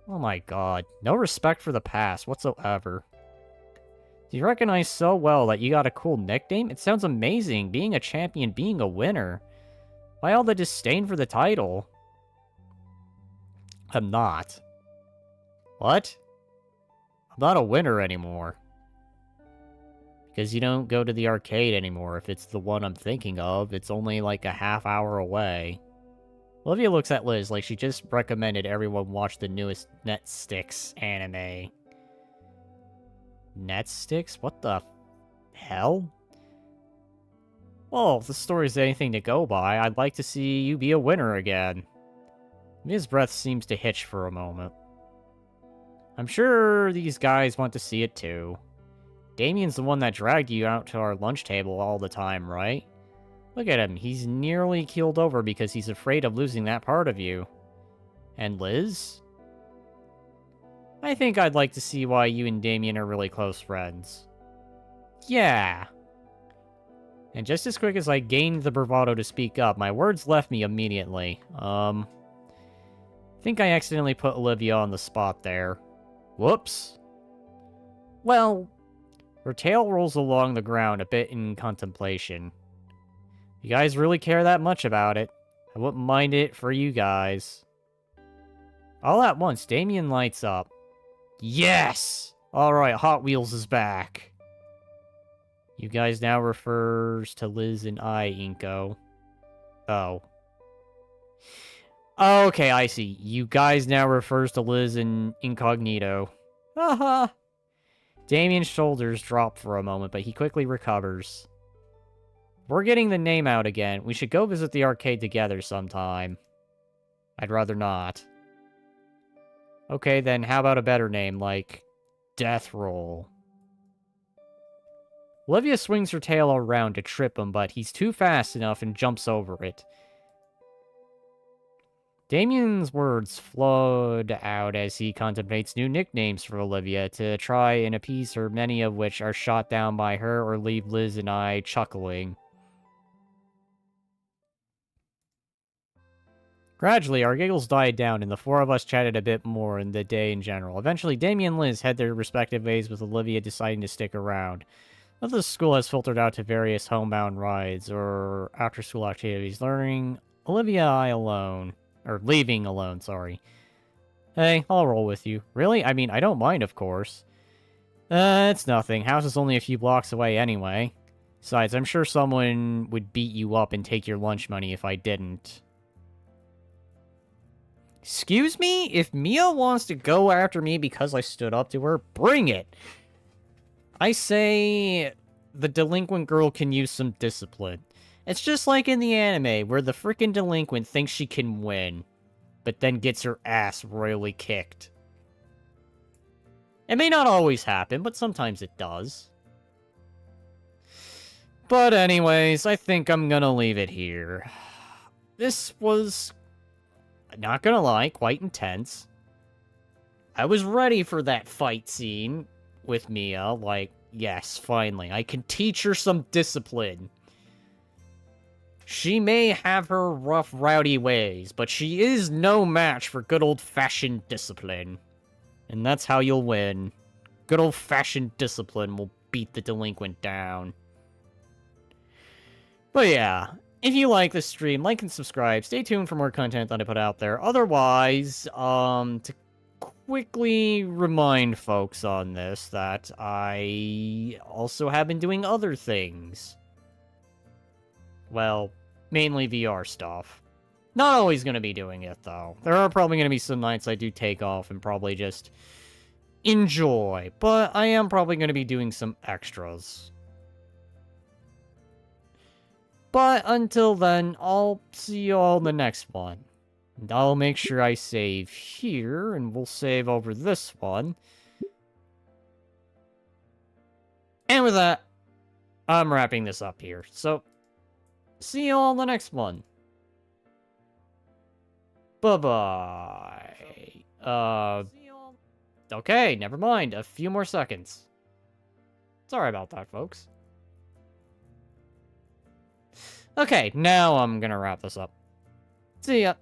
Oh my god. No respect for the past whatsoever. You recognize so well that you got a cool nickname? It sounds amazing, being a champion, being a winner. Why all the disdain for the title? I'm not. What? I'm not a winner anymore. Because you don't go to the arcade anymore. If it's the one I'm thinking of, it's only like a half hour away. Olivia looks at Liz like she just recommended everyone watch the newest Netsticks anime. Netsticks? What the hell? Well, if the story's anything to go by, I'd like to see you be a winner again. His breath seems to hitch for a moment. I'm sure these guys want to see it too. Damien's the one that dragged you out to our lunch table all the time, right? Look at him, he's nearly keeled over because he's afraid of losing that part of you. And Liz? I think I'd like to see why you and Damien are really close friends. Yeah. And just as quick as I gained the bravado to speak up, my words left me immediately. I think I accidentally put Olivia on the spot there. Whoops. Well, her tail rolls along the ground a bit in contemplation. You guys really care that much about it. I wouldn't mind it for you guys. All at once, Damien lights up. Yes! Alright, Hot Wheels is back. You guys now refers to Liz and I, Inko. Oh. Okay, I see. You guys now refers to Liz and Incognito. Haha. Damien's shoulders drop for a moment, but he quickly recovers. We're getting the name out again. We should go visit the arcade together sometime. I'd rather not. Okay, then how about a better name, like Death Roll? Olivia swings her tail around to trip him, but he's too fast enough and jumps over it. Damien's words flood out as he contemplates new nicknames for Olivia to try and appease her, many of which are shot down by her or leave Liz and I chuckling. Gradually, our giggles died down, and the four of us chatted a bit more in the day in general. Eventually, Damien and Liz had their respective ways, with Olivia deciding to stick around. Now the school has filtered out to various homebound rides or after-school activities, learning Olivia I alone. Or leaving alone, sorry. Hey, I'll roll with you. Really? I mean, I don't mind, of course. It's nothing. House is only a few blocks away anyway. Besides, I'm sure someone would beat you up and take your lunch money if I didn't. Excuse me? If Mia wants to go after me because I stood up to her, bring it. I say the delinquent girl can use some discipline. It's just like in the anime, where the frickin' delinquent thinks she can win, but then gets her ass royally kicked. It may not always happen, but sometimes it does. But anyways, I think I'm gonna leave it here. This was, not gonna lie, quite intense. I was ready for that fight scene with Mia, like, yes, finally, I can teach her some discipline. She may have her rough, rowdy ways, but she is no match for good old-fashioned discipline. And that's how you'll win. Good old-fashioned discipline will beat the delinquent down. But yeah, if you like this stream, like and subscribe. Stay tuned for more content that I put out there. Otherwise, to quickly remind folks on this that I also have been doing other things. Well, mainly VR stuff. Not always going to be doing it, though. There are probably going to be some nights I do take off and probably just enjoy. But I am probably going to be doing some extras. But until then, I'll see you all in the next one. And I'll make sure I save here, and we'll save over this one. And with that, I'm wrapping this up here. So, see you all in the next one. Bye-bye. Okay, never mind. A few more seconds. Sorry about that, folks. Okay, now I'm gonna wrap this up. See ya.